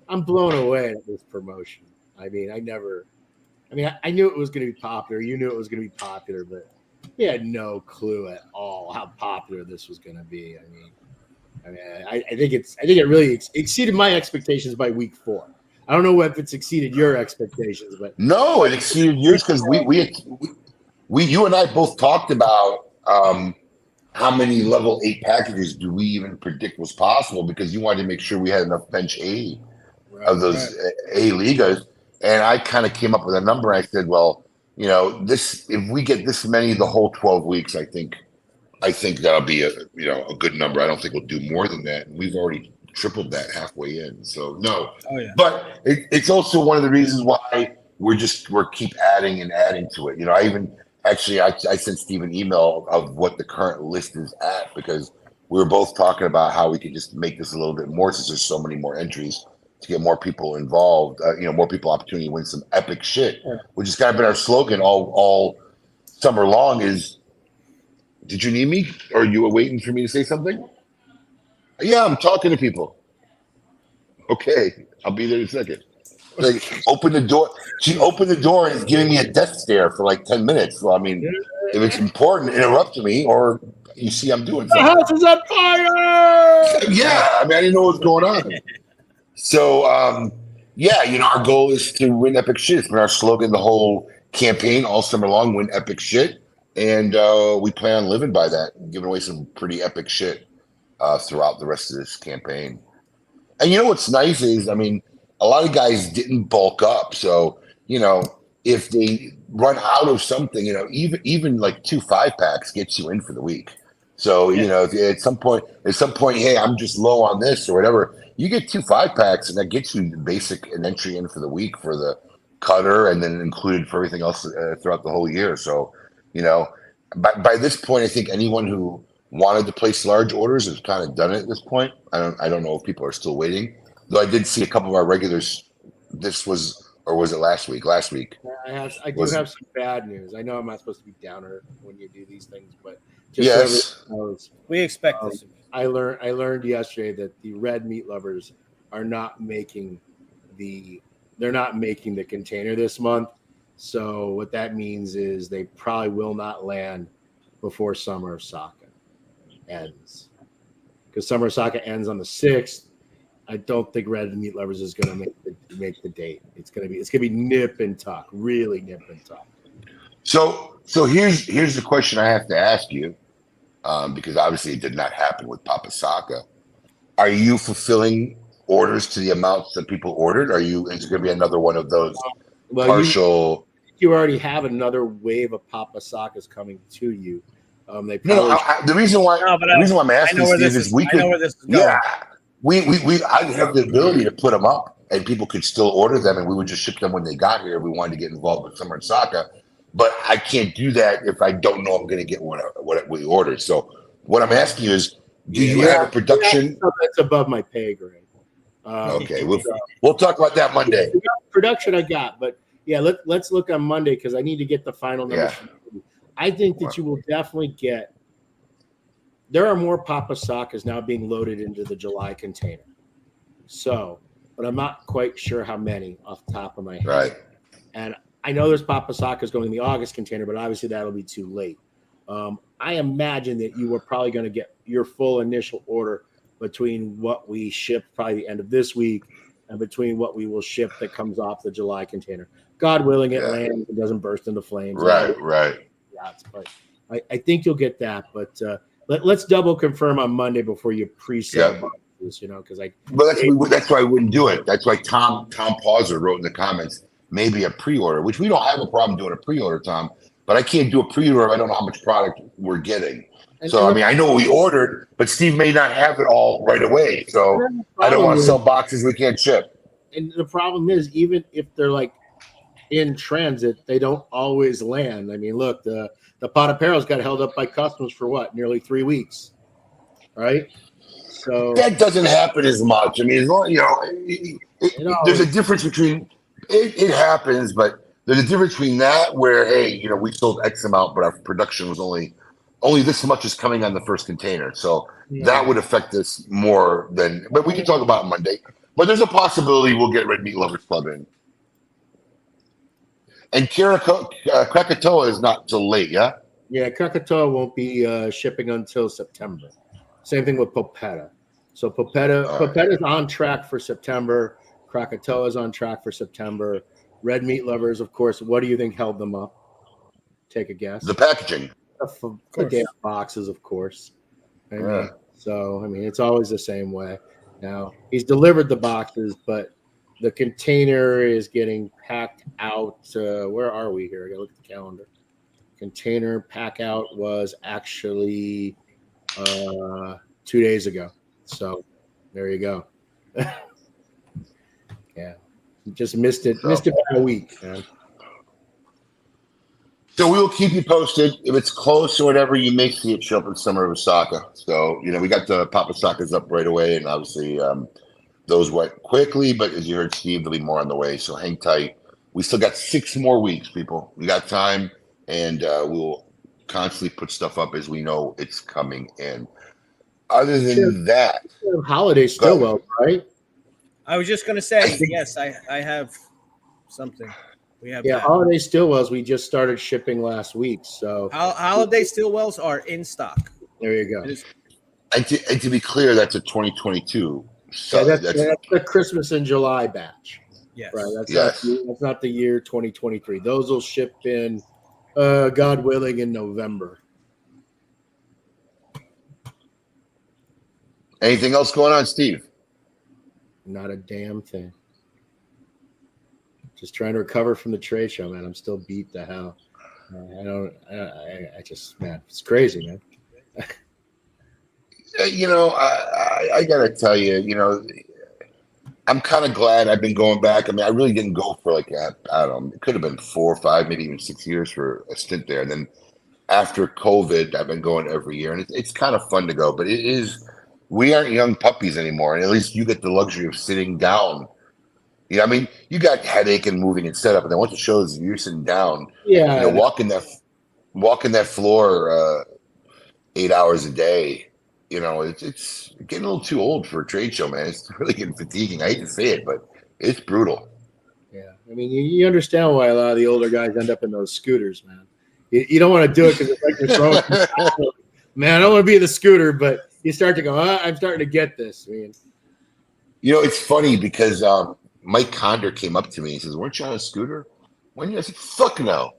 I'm blown away at this promotion. I mean, I knew it was going to be popular. You knew it was going to be popular, but we had no clue at all how popular this was going to be. I think it really exceeded my expectations by week 4. I don't know if it's exceeded your expectations, but no, it exceeded yours because we you and I both talked about how many level 8 packages do we even predict was possible, because you wanted to make sure we had enough bench A of those A Ligas. And I kind of came up with a number. I said, well, this, if we get this many the whole 12 weeks, I think that'll be a good number. I don't think we'll do more than that. We've already tripled that halfway in. So no. Oh yeah. But it's also one of the reasons why we're keep adding and adding to it. I sent Steve an email of what the current list is at, because we were both talking about how we could just make this a little bit more, since there's so many more entries, to get more people involved, more people opportunity to win some epic shit, which has kind of been our slogan all summer long is, did you need me, or you were waiting for me to say something? Yeah, I'm talking to people. Okay, I'll be there in a second. Like, open the door. She opened the door and is giving me a death stare for like 10 minutes. So, I mean, if it's important, interrupt me, or you see I'm doing something. The house is on fire! Yeah, I mean, I didn't know what was going on. So, our goal is to win epic shit. It's been our slogan the whole campaign all summer long, win epic shit. And we plan on living by that, giving away some pretty epic shit throughout the rest of this campaign. And what's nice is, I mean, a lot of guys didn't bulk up. So, if they run out of something, even like 2 5-packs gets you in for the week. So, at some point, hey, I'm just low on this or whatever, you get 2 5-packs and that gets you an entry in for the week for the cutter, and then included for everything else throughout the whole year. So, by this point, I think anyone who wanted to place large orders has kind of done it at this point. I don't know if people are still waiting. Though I did see a couple of our regulars. Was it last week? Last week. I do have some bad news. I know I'm not supposed to be downer when you do these things, but just yes, so knows, we expect this. I learned yesterday that the red meat lovers are not making the container this month. So what that means is they probably will not land before Summer of Saka ends, because Summer of Saka ends on the 6th. I don't think Red Meat Lovers is going to make the date. It's going to be nip and tuck, really nip and tuck. So here's the question I have to ask you, because obviously it did not happen with Papa Saka. Are you fulfilling orders to the amounts that people ordered? Is it going to be another one of those partial? You already have another wave of Papa Sakas coming to you. The reason why I'm asking Steve is we could. I know where this is going. Yeah. I have the ability to put them up, and people could still order them, and we would just ship them when they got here if we wanted to get involved with Summer of Saka. But I can't do that if I don't know I'm going to get what we ordered. So what I'm asking you is, do you have a production? That's above my pay grade. Okay, we'll talk about that Monday. Production I got, but yeah, let's look on Monday, because I need to get the final numbers. Yeah. I think that you will definitely get. There are more Papa Sakas now being loaded into the July container. So, but I'm not quite sure how many off the top of my head. Right. And I know there's Papa Sakas going in the August container, but obviously that'll be too late. I imagine that you were probably going to get your full initial order between what we ship probably the end of this week and between what we will ship that comes off the July container. God willing, it lands and doesn't burst into flames. Right. Yeah, but I think you'll get that, but let's double confirm on Monday before you pre-sell boxes, because But that's why I wouldn't do it. That's why Tom Pauser wrote in the comments, maybe a pre-order, which we don't have a problem doing a pre-order, Tom. But I can't do a pre-order if I don't know how much product we're getting. So I mean, I know what we ordered, but Steve may not have it all right away. So I don't want to sell boxes we can't ship. And the problem is, even if they're like in transit, they don't always land. I mean, look, the pot apparel's got held up by customs for what, nearly 3 weeks, right? So that doesn't happen as much. I mean, there's a difference between it happens, but there's a difference between that where, hey, we sold X amount, but our production was only this much is coming on the first container. So that would affect us more than. But we can talk about it Monday. But there's a possibility we'll get Red Meat Lovers Club in. And Krakatoa is not till late, yeah? Yeah, Krakatoa won't be shipping until September. Same thing with Popeta. So Popeta's on track for September. Krakatoa is on track for September. Red Meat Lovers, of course, what do you think held them up Take a guess. The packaging. The damn boxes, of course. I mean, it's always the same way. Now, he's delivered the boxes, but the container is getting packed out. Where are we here? I got to look at the calendar. Container pack out was actually 2 days ago. So there you go. Yeah. Just missed it. Missed it by a week, man. So we will keep you posted. If it's close or whatever, you may see it show up in Summer of Saka. So, we got the Papa Sakas up right away, and obviously those went quickly, but as you heard Steve, there'll be more on the way. So hang tight. We still got 6 more weeks, people. We got time, and we'll constantly put stuff up as we know it's coming in. Other than that, holiday Stillwell, right? I was just going to say, yes, I have something. We have holiday Stillwells. We just started shipping last week. So holiday Stillwells are in stock. There you go. And to be clear, that's a 2022. So that's the Christmas in July batch. Yes. Right. That's not the year 2023. Those will ship in, God willing, in November. Anything else going on, Steve? Not a damn thing. Just trying to recover from the trade show, man. I'm still beat to hell. I just, man, it's crazy, man. I got to tell you, I'm kind of glad I've been going back. I mean, I really didn't go for I don't know, it could have been 4 or 5, maybe even 6 years for a stint there. And then after COVID, I've been going every year, and it's kind of fun to go. But we aren't young puppies anymore, and at least you get the luxury of sitting down. I mean, you got headache and moving and setup, and then once the show is, you're sitting down. Yeah, walking that floor 8 hours a day. It's getting a little too old for a trade show, man. It's really getting fatiguing. I hate to say it, but it's brutal. Yeah, I mean, you understand why a lot of the older guys end up in those scooters, man. You don't want to do it because it's like you're throwing. Man, I don't want to be in the scooter, but you start to go, I'm starting to get this, man. It's funny because Mike Condor came up to me and says, "Weren't you on a scooter?" I said, "Fuck no."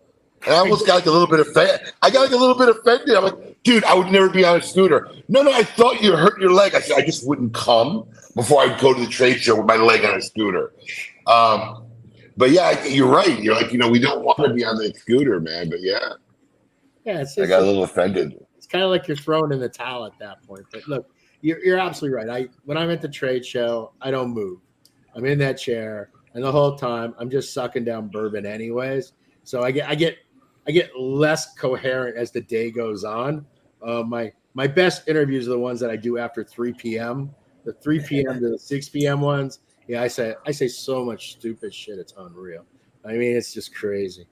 And I almost got a little bit offended. I'm like, dude, I would never be on a scooter. No, I thought you hurt your leg. I said, I just wouldn't come before I'd go to the trade show with my leg on a scooter. But yeah, you're right. You're like, we don't want to be on the scooter, man. But yeah. Yeah, I got a little offended. It's kind of like you're throwing in the towel at that point. But look, you're absolutely right. When I'm at the trade show, I don't move. I'm in that chair, and the whole time I'm just sucking down bourbon anyways. So I get less coherent as the day goes on. My best interviews are the ones that I do after 3 p.m. The 3 p.m. to the 6 p.m. ones. Yeah, I say so much stupid shit. It's unreal. I mean, it's just crazy.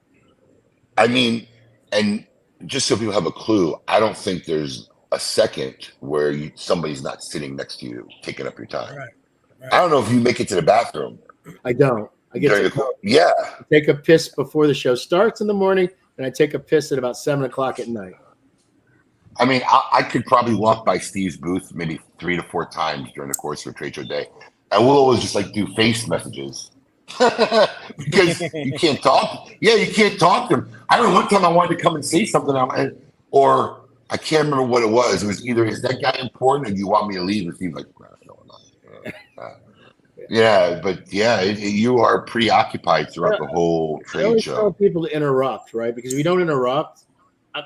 I mean, and just so people have a clue, I don't think there's a second where somebody's not sitting next to you, taking up your time. Right. I don't know if you make it to the bathroom. I don't. I get to take a piss before the show starts in the morning, and I take a piss at about 7 o'clock at night. I mean, I could probably walk by Steve's booth maybe 3 to 4 times during the course of a trade show day, and we'll always just do face messages because you can't talk. Yeah, you can't talk to him. I remember one time I wanted to come and say something, or I can't remember what it was. It was either, is that guy important, or do you want me to leave? And Steve's like, no, not. Yeah, but yeah, you are preoccupied throughout the whole trade show. I tell people to interrupt, right? Because if you don't interrupt,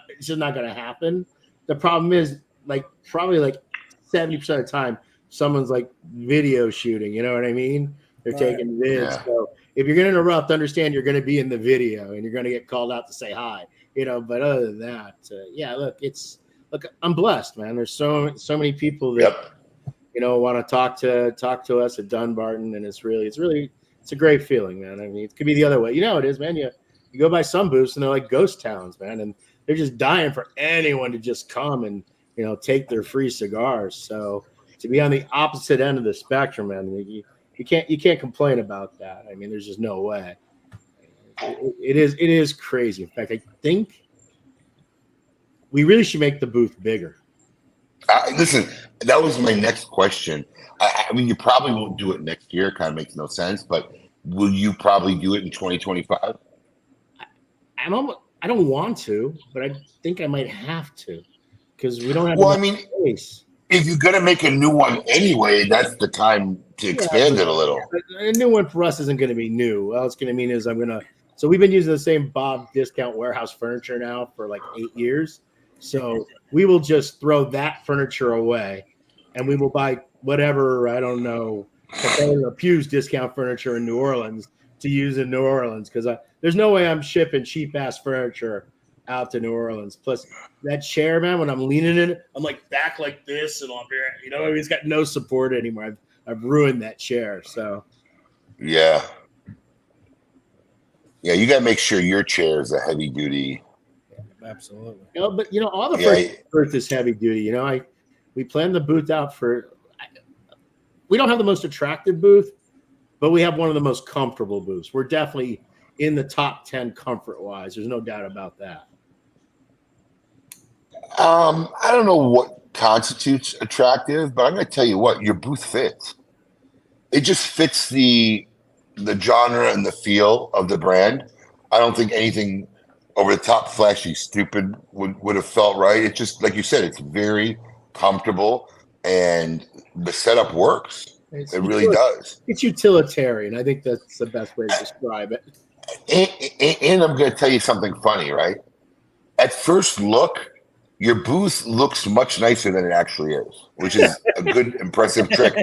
it's just not going to happen. The problem is, probably 70% of the time, someone's video shooting. You know what I mean? They're taking vids. Yeah. So if you're going to interrupt, understand you're going to be in the video and you're going to get called out to say hi. But other than that, look, I'm blessed, man. There's so many people that. Yep. Want to talk to us at Dunbarton, and it's a great feeling, man. I mean, it could be the other way. It is, man. You go by some booths and they're like ghost towns, man, and they're just dying for anyone to just come and take their free cigars. So to be on the opposite end of the spectrum, man, you can't complain about that. I mean, there's just no way. It is crazy. In fact, I think we really should make the booth bigger. Listen, that was my next question. I mean, you probably won't do it next year. Kind of makes no sense. But will you probably do it in 2025? I'm almost. I don't want to, but I think I might have to because we don't have Well, I enough mean, space. if you're gonna make a new one anyway, that's the time to expand it a little. But a new one for us isn't going to be new. All it's going to mean is So we've been using the same Bob Discount Warehouse furniture now for like 8 years. So we will just throw that furniture away, and we will buy whatever, I don't know, Pew's discount furniture in New Orleans to use in New Orleans, because there's no way I'm shipping cheap ass furniture out to New Orleans. Plus that chair, man, when I'm leaning in it, I'm like back like this, and it's got no support anymore. I've ruined that chair. So Yeah, you got to make sure your chair is a heavy duty. Absolutely. But all the booth is heavy duty. We planned the booth out for. We don't have the most attractive booth, but we have one of the most comfortable booths. We're definitely in the top 10 comfort wise. There's no doubt about that. I don't know what constitutes attractive, but I'm going to tell you what, your booth fits. It just fits the genre and the feel of the brand. I don't think anything over the top, flashy, stupid would have felt right. It's just like you said, it's very comfortable and the setup works. It really does. It's utilitarian. I think that's the best way to describe it. And I'm going to tell you something funny, right? At first look, your booth looks much nicer than it actually is, which is a good, impressive trick.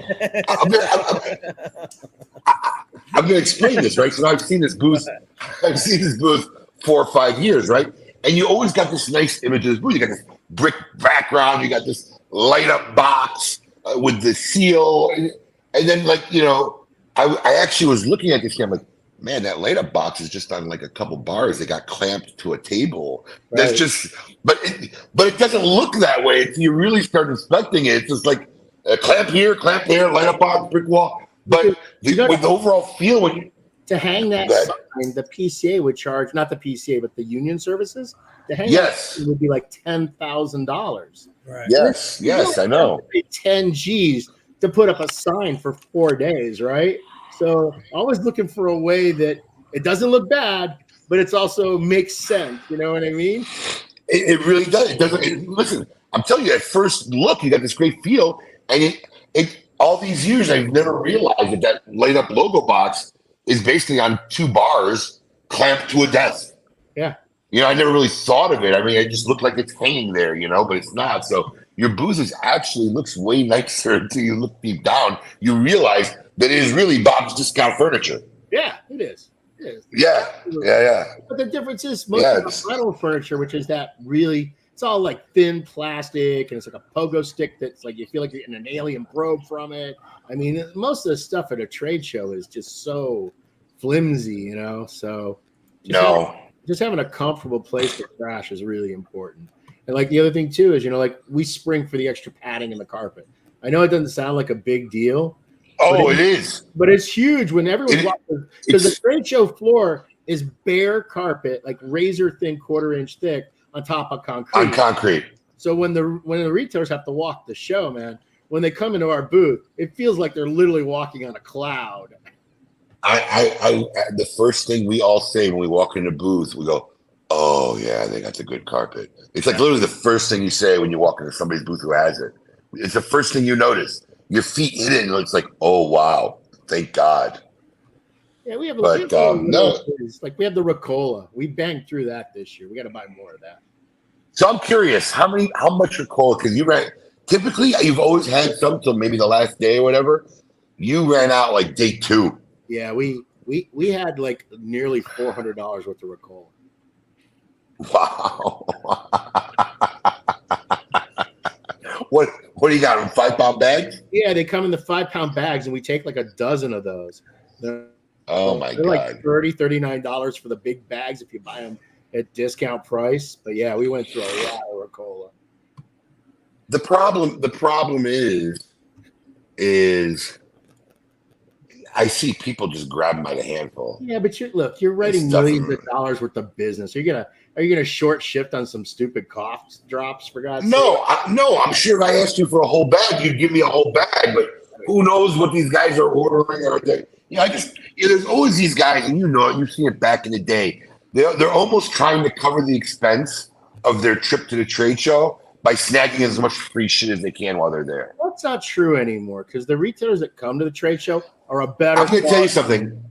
I'm going to explain this, right? So I've seen this booth 4 or 5 years, right? And you always got this nice image of this booth. You got this brick background. You got this light up box with the seal. And then, I actually was looking at this. I'm like, man, that light up box is just on like a couple bars. They got clamped to a table. Right. That's just, but it doesn't look that way until you really start inspecting it. It's just like a clamp here, clamp there, light up box, brick wall. But with the overall feel, when you to hang that sign, the PCA would charge, not the PCA, but the union services. To hang that would be like $10,000. Right. Yes, I know. 10 G's to put up a sign for 4 days, right? So always looking for a way that it doesn't look bad, but it's also makes sense. You know what I mean? It really does. It doesn't. Listen, I'm telling you, at first look, you got this great feel, and it all these years, I've never realized that light up logo box is basically on 2 bars clamped to a desk. Yeah. I never really thought of it. I mean, it just looked like it's hanging there, but it's not. So your booth actually looks way nicer until you look deep down. You realize that it is really Bob's Discount Furniture. Yeah, it is. It is. Yeah. But the difference is most of the rental furniture, which is that really, it's all like thin plastic, and it's like a pogo stick that's like you feel like you're getting an alien probe from it. I mean, most of the stuff at a trade show is just so flimsy, So just having a comfortable place to crash is really important. And like the other thing too is, we spring for the extra padding in the carpet. I know it doesn't sound like a big deal. Oh, it is. But it's huge when everyone's walking, because the trade show floor is bare carpet, like razor thin, 1/4 inch thick on top of concrete. On concrete. So when the retailers have to walk the show, man, when they come into our booth, it feels like they're literally walking on a cloud. I the first thing we all say when we walk in the booth, we go, "Oh yeah, they got the good carpet." It's like literally the first thing you say when you walk into somebody's booth who has it. It's the first thing you notice. Your feet hit it, and it's like, "Oh wow, thank God." Yeah, we have. But no, like we have the Ricola. We banged through that this year. We got to buy more of that. So I'm curious, how much Ricola? Because you ran. Typically, you've always had some till maybe the last day or whatever. You ran out like day 2. Yeah, we had like nearly $400 worth of Ricola. Wow. What do you got? 5-pound bags? Yeah, they come in the 5-pound bags, and we take like a dozen of those. Oh my God. Like $39 for the big bags if you buy them at discount price. But yeah, we went through a lot of Ricola. The problem is I see people just grab them by the handful. Yeah, but you're writing millions of dollars worth of business. Are you gonna short shift on some stupid cough drops, for God's sake? No, I'm sure if I asked you for a whole bag, you'd give me a whole bag. But who knows what these guys are ordering? There's always these guys, and you've seen it back in the day. They're almost trying to cover the expense of their trip to the trade show by snagging as much free shit as they can while they're there. That's not true anymore because the retailers that come to the trade show are a better. I'm going to tell you something.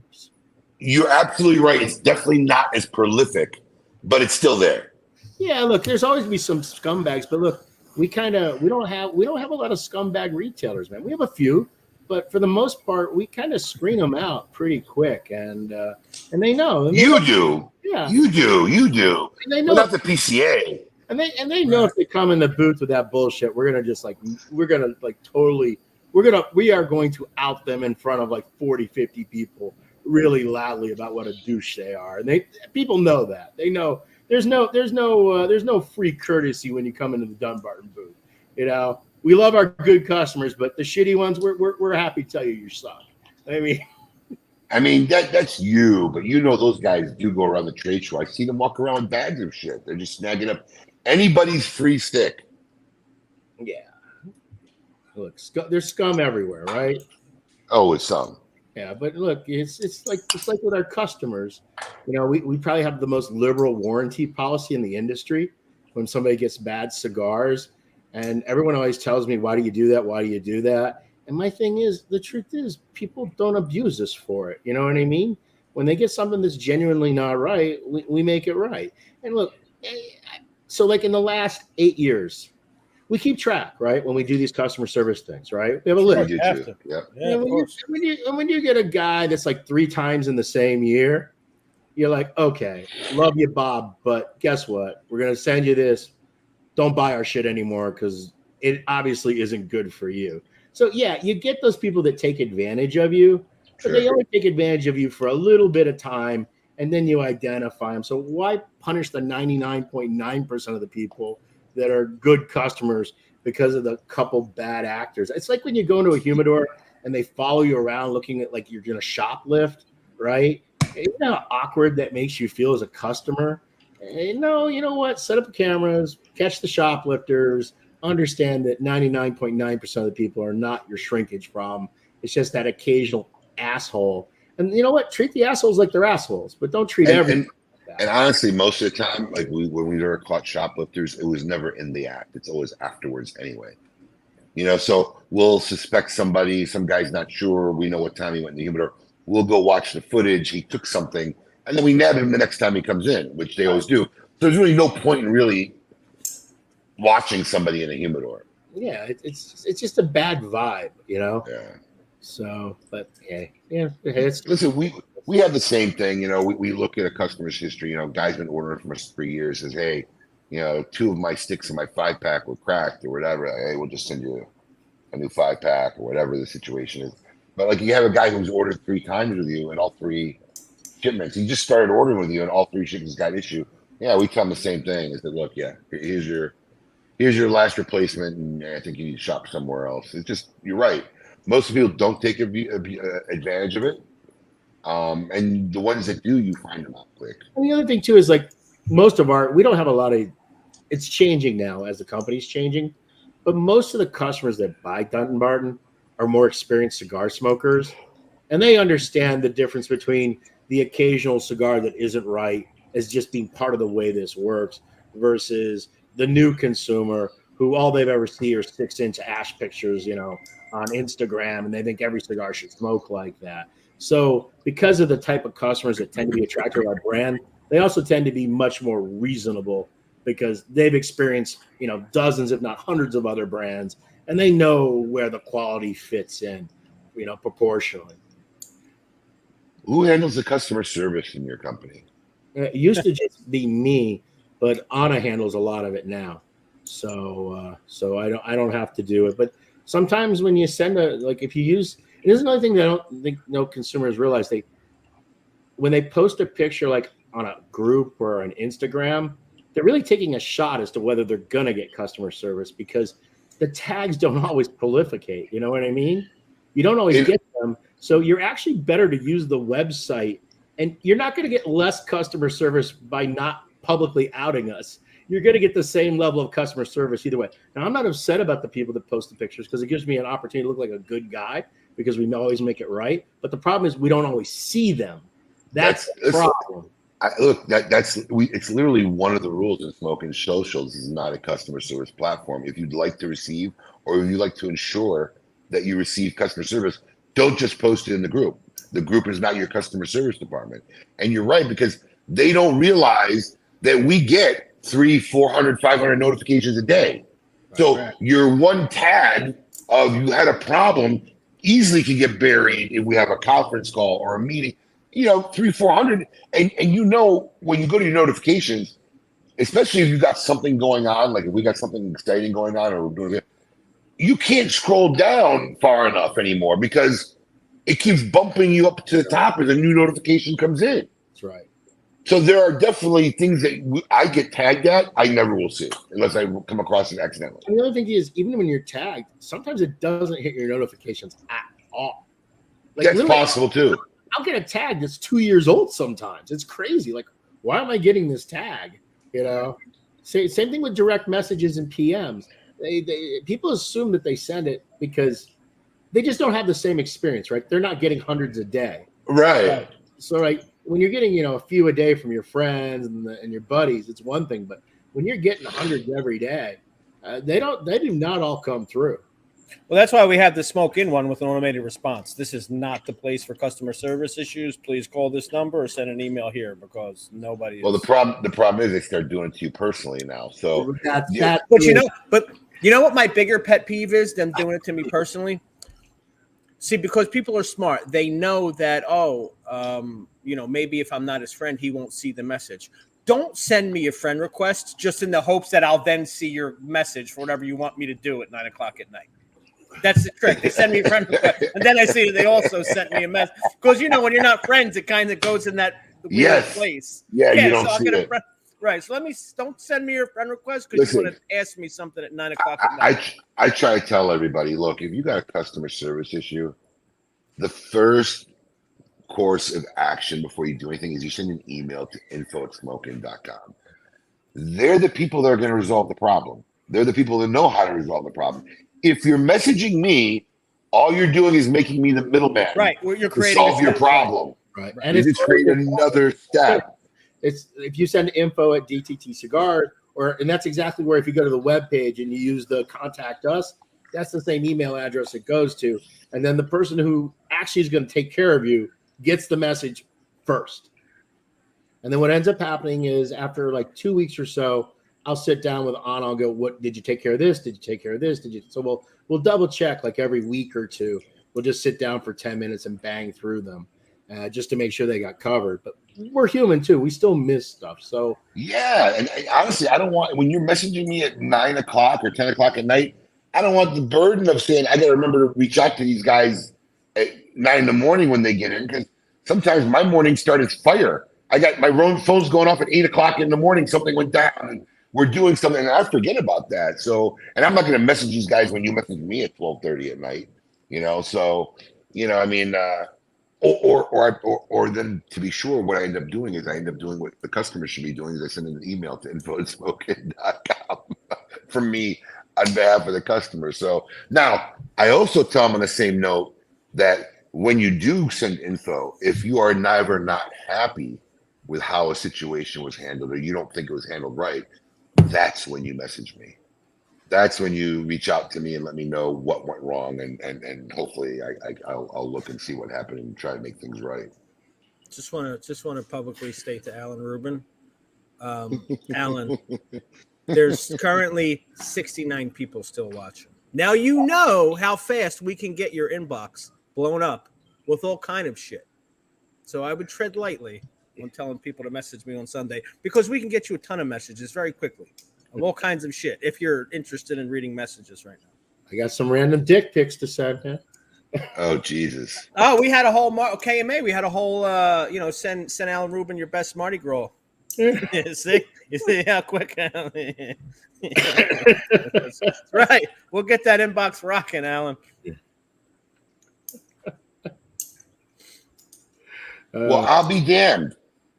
You're absolutely right. It's definitely not as prolific, but it's still there. Yeah, look, there's always be some scumbags, but look, we don't have a lot of scumbag retailers, man. We have a few, but for the most part, we kind of screen them out pretty quick, and they know. And you do. Yeah. You do. And they know. Without the PCA. And they know if they come in the booth with that bullshit, we are going to out them in front of like 40, 50 people really loudly about what a douche they are. And people know that. They know there's no free courtesy when you come into the Dunbarton booth. You know, we love our good customers, but the shitty ones, we're happy to tell you suck. I mean that's you, but you know those guys do go around the trade show. I see them walk around with bags of shit. They're just snagging up anybody's free stick. Yeah. Look, there's scum everywhere, right? Oh, it's some. Yeah, but look, it's like with our customers. You know, we probably have the most liberal warranty policy in the industry when somebody gets bad cigars, and everyone always tells me, "Why do you do that? Why do you do that?" And my thing is, the truth is, people don't abuse us for it. You know what I mean? When they get something that's genuinely not right, we make it right. And look, so like in the last 8 years, we keep track, right? When we do these customer service things, right? We have a list. Yeah. When you get a guy that's like 3 times in the same year, you're like, okay, love you, Bob, but guess what? We're going to send you this. Don't buy our shit anymore because it obviously isn't good for you. So, yeah, you get those people that take advantage of you, but they only take advantage of you for a little bit of time, and then you identify them. So why punish the 99.9% of the people that are good customers because of the couple bad actors? It's like when you go into a humidor and they follow you around looking at like you're going to shoplift, right? Isn't that how awkward that makes you feel as a customer? No, you know what? Set up the cameras, catch the shoplifters, understand that 99.9% of the people are not your shrinkage problem. It's just that occasional asshole. And you know what? Treat the assholes like they're assholes, but don't treat everyone. And honestly, most of the time, like when we were caught shoplifters, it was never in the act. It's always afterwards anyway. You know, so we'll suspect somebody, some guy's not sure. We know what time he went in the humidor. We'll go watch the footage. He took something, and then we nab him the next time he comes in, which they always do. So there's really no point in really watching somebody in a humidor. Yeah, it's just a bad vibe, you know? Yeah. So, but yeah. Listen, we have the same thing. You know, we look at a customer's history. You know, guy's been ordering from us 3 years. Says, hey, you know, 2 of my sticks in my 5-pack were cracked or whatever. Like, hey, we'll just send you a new 5-pack or whatever the situation is. But like, you have a guy who's ordered 3 times with you and all 3 shipments. He just started ordering with you and all 3 shipments got issue. Yeah, we tell him the same thing. Is that look, yeah, here's your last replacement, and I think you need to shop somewhere else. It's just, you're right. Most people don't take advantage of it. And the ones that do, you find them out quick. And the other thing too is like we don't have a lot of, it's changing now as the company's changing, but most of the customers that buy Dunbarton are more experienced cigar smokers, and they understand the difference between the occasional cigar that isn't right as just being part of the way this works versus the new consumer who all they've ever seen are 6-inch ash pictures, you know, on Instagram, and they think every cigar should smoke like that. So because of the type of customers that tend to be attracted to our brand, they also tend to be much more reasonable because they've experienced, you know, dozens, if not hundreds of other brands, and they know where the quality fits in, you know, proportionally. Who handles the customer service in your company? It used to just be me, but Anna handles a lot of it now. So I don't have to do it. But sometimes when you send if you use, and there's another thing that I don't think no consumers realize, when they post a picture like on a group or an Instagram, they're really taking a shot as to whether they're gonna get customer service because the tags don't always prolificate. You know what I mean? You don't always get them. So you're actually better to use the website, and you're not going to get less customer service by not publicly outing us. You're going to get the same level of customer service either way. Now, I'm not upset about the people that post the pictures because it gives me an opportunity to look like a good guy because we always make it right. But the problem is we don't always see them. That's the problem. It's literally one of the rules in Smoking Socials. This is not a customer service platform. If you'd like to receive, or if you'd like to ensure that you receive customer service, don't just post it in the group. The group is not your customer service department. And you're right, because they don't realize that we get 300, 400, 500 notifications a day. So your one tag of you had a problem easily can get buried if we have a conference call or a meeting. 300, 400, and when you go to your notifications, especially if you got something going on, like if we got something exciting going on, or we're doing it, you can't scroll down far enough anymore because it keeps bumping you up to the top as a new notification comes in. That's right. So there are definitely things that I get tagged at, I never will see unless I come across it accidentally. And the other thing is, even when you're tagged, sometimes it doesn't hit your notifications at all. That's possible too. I'll get a tag that's 2 years old sometimes. It's crazy. Like, why am I getting this tag? Same thing with direct messages and PMs. People assume that they send it because they just don't have the same experience, right? They're not getting hundreds a day. Right. So when you're getting, a few a day from your friends and your buddies, it's one thing. But when you're getting hundreds every day, they do not all come through. Well, that's why we have the Smoke In one with an automated response. This is not the place for customer service issues. Please call this number or send an email here, because nobody. Well, the problem is they start doing it to you personally now. So but you know what my bigger pet peeve is than doing it to me personally? See, because people are smart, they know that maybe if I'm not his friend, he won't see the message. Don't send me a friend request just in the hopes that I'll then see your message for whatever you want me to do at 9:00 at night. That's the trick. They send me a friend request, and then I see that they also sent me a message. Because when you're not friends, it kind of goes in that weird place. Yeah, you don't see it. Right. So don't send me your friend request because you want to ask me something at 9:00 at night. I try to tell everybody, look, if you got a customer service issue, the first course of action before you do anything is you send an email to info@smoking.com. They're the people that are going to resolve the problem. They're the people that know how to resolve the problem. If you're messaging me, all you're doing is making me the middleman. Right. Well, you're creating to solve your problem. Right. And it's creating another step. It's if you send info@DTT Cigars, and that's exactly where, if you go to the web page and you use the contact us, that's the same email address it goes to. And then the person who actually is going to take care of you gets the message first. And then what ends up happening is, after like 2 weeks or so, I'll sit down with Anna. I'll go, "What did you take care of this? Did you take care of this? Did you?" So we'll double check like every week or two. We'll just sit down for 10 minutes and bang through them, just to make sure they got covered. But we're human too. We still miss stuff. So yeah, and honestly, I don't want, when you're messaging me at 9:00 or 10:00 at night, I don't want the burden of saying I got to remember to reach out to these guys at 9 a.m. when they get in, because sometimes my morning start is fire. I got my phone's going off at 8:00 in the morning. Something went down, and we're doing something, and I forget about that. So, and I'm not going to message these guys when you message me at 12:30 at night. So, I mean, or then, to be sure, what I end up doing is I end up doing what the customer should be doing, is I send an email to info@smoking.com from me on behalf of the customer. So now I also tell them on the same note that when you do send info, if you are never not happy with how a situation was handled, or you don't think it was handled right, that's when you message me. That's when you reach out to me and let me know what went wrong, and hopefully I'll look and see what happened and try to make things right. Just want to publicly state to Alan Rubin, Alan, there's currently 69 people still watching. Now you know how fast we can get your inbox blown up with all kind of shit. So I would tread lightly when telling people to message me on Sunday, because we can get you a ton of messages very quickly of all kinds of shit if you're interested in reading messages right now. I got some random dick pics to send. Huh? Oh, Jesus. Oh, we had a whole KMA. We had a whole, send Alan Rubin your best Mardi Gras. You see how quick. Right. We'll get that inbox rocking, Alan. Well, I'll be damned.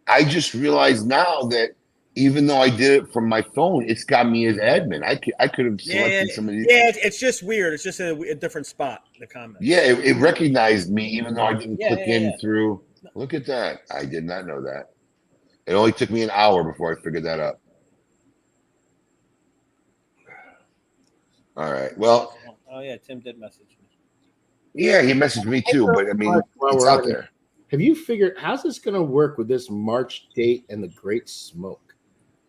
I just realized now that even though I did it from my phone, it's got me as admin. I could have selected some of these. Yeah, it's just weird. It's just a different spot, the comment. Yeah, it recognized me even though I didn't click in through. Look at that. I did not know that. It only took me an hour before I figured that out. All right. Well, Oh yeah, Tim did message me. yeah, he messaged me too, but I mean, it's out there. Have you figured how's this going to work with this March date and the Great Smoke?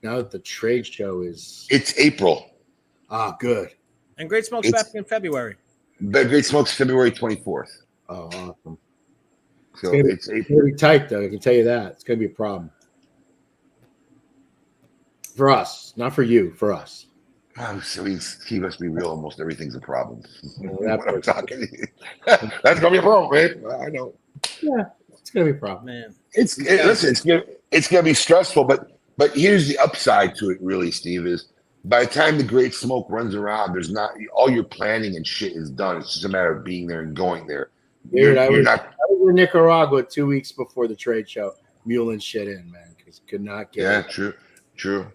Now that the trade show is, It's April. Good. And Great Smoke's back in February. But Great Smoke's February 24th. Oh, awesome. So it's going to be tight, though. I can tell you that. It's going to be a problem. For us, not for you, for us. Oh, so he must be real. Almost everything's a problem. Well, what I'm talking. That's gonna be a problem, man. I know. Yeah, it's gonna be a problem, man. Listen, it's gonna be stressful, but here's the upside to it. Really, Steve, is by the time the Great Smoke runs around, there's not all your planning and shit is done. It's just a matter of being there and going there. Dude, I was in Nicaragua 2 weeks before the trade show, muling shit in, man, because could not get. Yeah, true.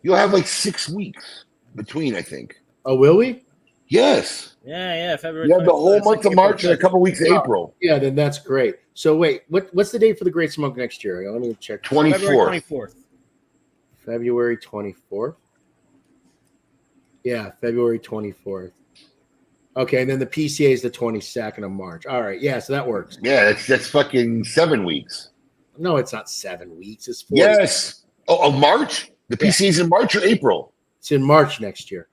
You'll have like 6 weeks between, I think. Oh, will we? Yes. Yeah, February. You have the whole month of March and a couple weeks of April. Yeah, then that's great. So wait, what's the date for the Great Smoke next year? Let me check. 24th. February 24th. Yeah, February 24th. Okay, and then the PCA is the 22nd of March. All right, yeah, so that works. Yeah, that's fucking 7 weeks. No, it's not 7 weeks. It's 4 Yes. weeks. Oh, of March? The PCA is in March or April? It's in March next year.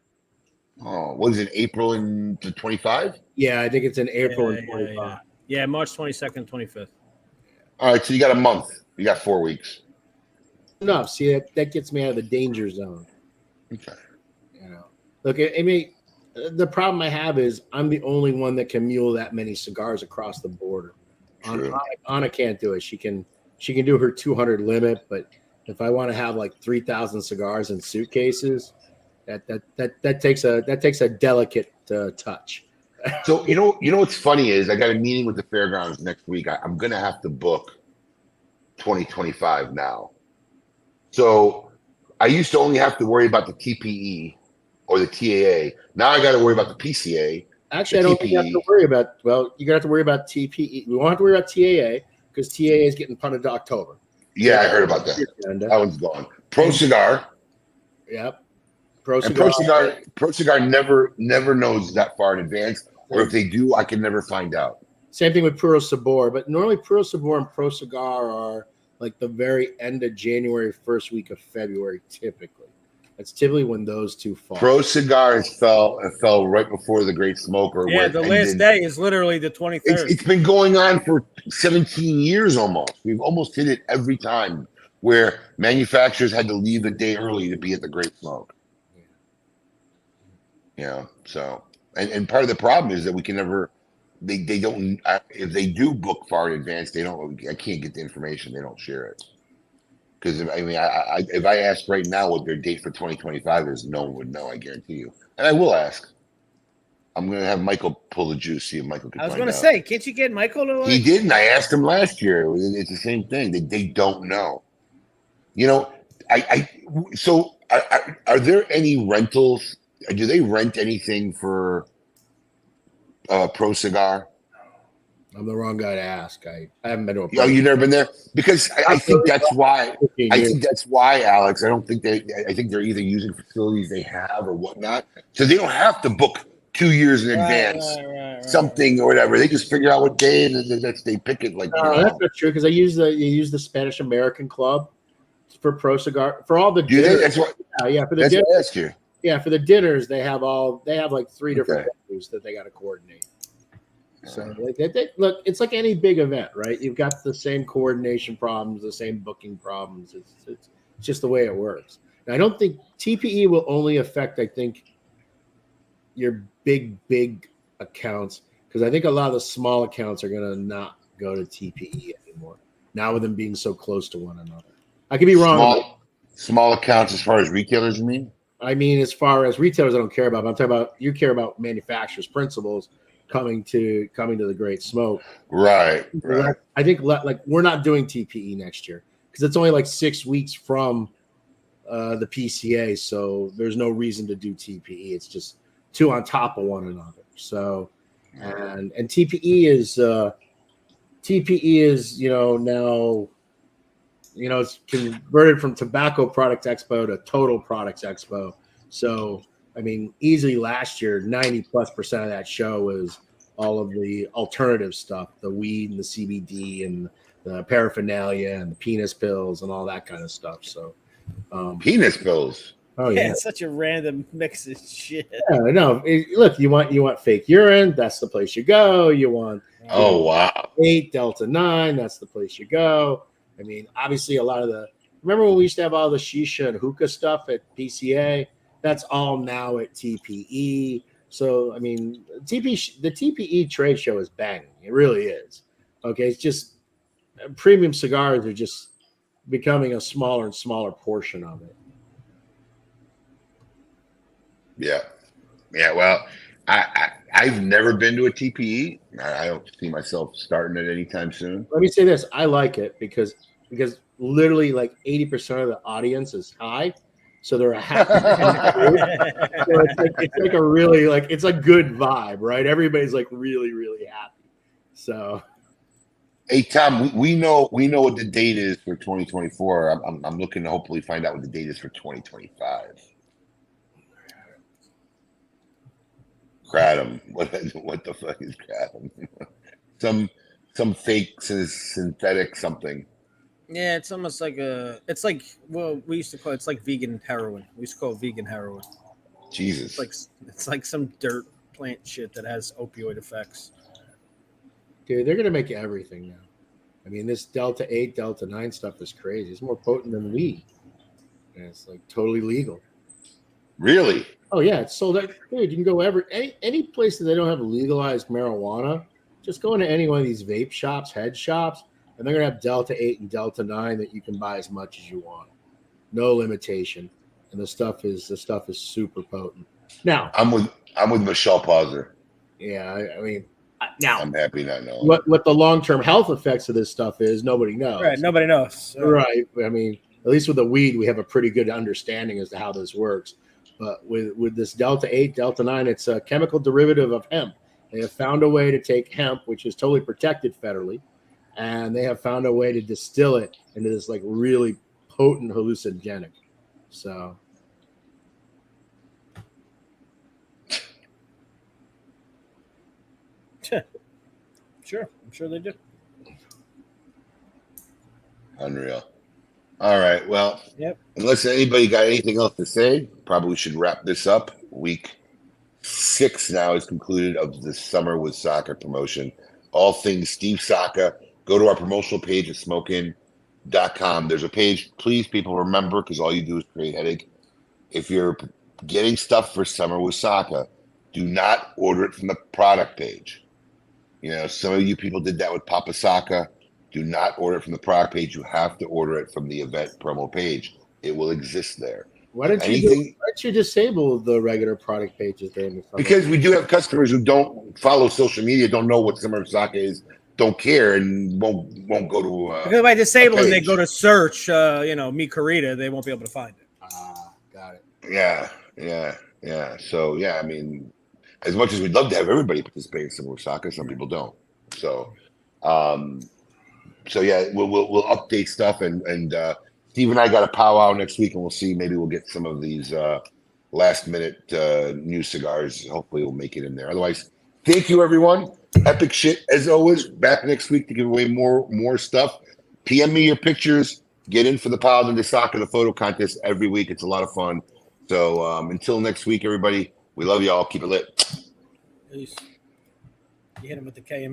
Oh, what is it? April and 25? Yeah, I think it's in April and 25. Yeah, March 22nd, 25th. All right, so you got a month. You got 4 weeks. No, see that gets me out of the danger zone. Okay. You know, look, I mean, the problem I have is I'm the only one that can mule that many cigars across the border. Anna can't do it. She can do her 200 limit, but if I want to have like 3,000 cigars in suitcases, that takes a delicate touch. So you know what's funny is I got a meeting with the fairgrounds next week. I'm gonna have to book 2025 now. So I used to only have to worry about the TPE or the TAA. Now I got to worry about the PCA. Actually, I don't think you have to worry about. Well, you're gonna have to worry about TPE. We won't have to worry about TAA because TAA is getting punted to October. Yeah, I heard about that. That one's gone. Pro Cigar. Yep. Pro Cigar never knows that far in advance, or if they do, I can never find out. Same thing with Puro Sabor, but normally Puro Sabor and Pro Cigar are like the very end of January, first week of February, typically. That's typically when those two fall. Pro Cigar fell right before the Great Smoke. Yeah, the last day is literally the 23rd. It's been going on for 17 years almost. We've almost hit it every time where manufacturers had to leave a day early to be at the Great Smoke. Yeah. So, and part of the problem is that we can never, they don't, if they do book far in advance, I can't get the information. They don't share it. Because I mean, if I ask right now what their date for 2025 is, no one would know. I guarantee you. And I will ask. I'm going to have Michael pull the juice. See if Michael can. I was going to say, can't you get Michael to? He didn't. I asked him last year. It's the same thing. They don't know. You know, So are there any rentals? Do they rent anything for Pro Cigar? I'm the wrong guy to ask. I haven't been to a. Oh, you've never been there? Because I think that's why. I think that's why, Alex. I think they're either using facilities they have or whatnot, so they don't have to book 2 years in advance, something or whatever. They just figure out what day and they pick it. Like, that's not true because you use the Spanish American Club for Pro Cigar for all the dinners. That's what. Yeah, for the that's dinners. What I asked you. Yeah, for the dinners they have like 3 different venues that they got to coordinate. So look, it's like any big event, right? You've got the same coordination problems, the same booking problems. It's just the way it works. And I don't think TPE will only affect, I think, your big accounts because I think a lot of the small accounts are going to not go to TPE anymore now with them being so close to one another. I could be wrong. Small accounts as far as retailers, you mean? I mean, as far as retailers, I don't care about. But I'm talking about you care about manufacturers' principles. Coming to the Great Smoke, right? I think like we're not doing TPE next year because it's only like 6 weeks from the PCA, so there's no reason to do TPE. It's just 2 on top of one another. So, and TPE is now it's converted from Tobacco Products Expo to Total Products Expo. So, I mean, easily last year, 90+% of that show was all of the alternative stuff, the weed and the CBD and the paraphernalia and the penis pills and all that kind of stuff. So, penis pills. Oh yeah, it's such a random mix of shit. Yeah, no, look, you want fake urine, that's the place you go. You want wow, 8 Delta 9, that's the place you go. I mean, obviously, a lot of remember when we used to have all the shisha and hookah stuff at PCA? That's all now at TPE. So, I mean, the TPE trade show is banging. It really is. Okay, it's just premium cigars are just becoming a smaller and smaller portion of it. Yeah. Well, I've never been to a TPE. I don't see myself starting it anytime soon. Let me say this: I like it because literally like 80% of the audience is high, so they're a happy group. So it's like a really it's a good vibe, right? Everybody's like really really happy. So, hey Tom, we know what the date is for 2024. I'm looking to hopefully find out what the date is for 2025. Kratom. What the fuck is kratom? some fake synthetic something. Yeah, it's almost like it's like, well, we used to call it's like vegan heroin. We used to call it vegan heroin. Jesus. It's like some dirt plant shit that has opioid effects. Dude, they're gonna make everything now. I mean, this Delta 8, Delta 9 stuff is crazy. It's more potent than weed, and it's like totally legal. Really? Oh yeah, it's sold. Dude, you can go any place that they don't have legalized marijuana. Just go into any one of these vape shops, head shops, and they're gonna have Delta 8 and Delta 9 that you can buy as much as you want, no limitation. And the stuff is super potent. Now I'm with Michelle Pauser. Yeah, I mean, now I'm happy not knowing what the long-term health effects of this stuff is. Nobody knows. Right, nobody knows. Right. I mean, at least with the weed, we have a pretty good understanding as to how this works. But with this Delta 8, Delta 9, it's a chemical derivative of hemp. They have found a way to take hemp, which is totally protected federally, and they have found a way to distill it into this like really potent hallucinogenic. So Sure, I'm sure they do. Unreal. All right. Well, Yep. Unless anybody got anything else to say, probably should wrap this up. Week 6 now is concluded of the Summer with Saka promotion. All things Steve Saka. Go to our promotional page at smokin.com. There's a page. Please, people, remember, because all you do is create headache. If you're getting stuff for Summer with Saka, do not order it from the product page. You know, some of you people did that with Papa Saka. Do not order it from the product page. You have to order it from the event promo page. It will exist there. Why don't you disable the regular product pages during the summer? Because we do have customers who don't follow social media, don't know what Summer of Saka is, don't care, and won't go to. Because if I disable and they go to search, Mi Carita, they won't be able to find it. Got it. Yeah. So I mean, as much as we'd love to have everybody participate in Summer of Saka, some people don't. So yeah, we'll update stuff, and Steve and I got a powwow next week, and we'll see. Maybe we'll get some of these last minute new cigars. Hopefully, we'll make it in there. Otherwise, thank you, everyone. Epic shit as always. Back next week to give away more stuff. PM me your pictures. Get in for the Paladin de Saka, the photo contest every week. It's a lot of fun. So until next week, everybody, we love y'all. Keep it lit. Peace. You hit him with the KMA.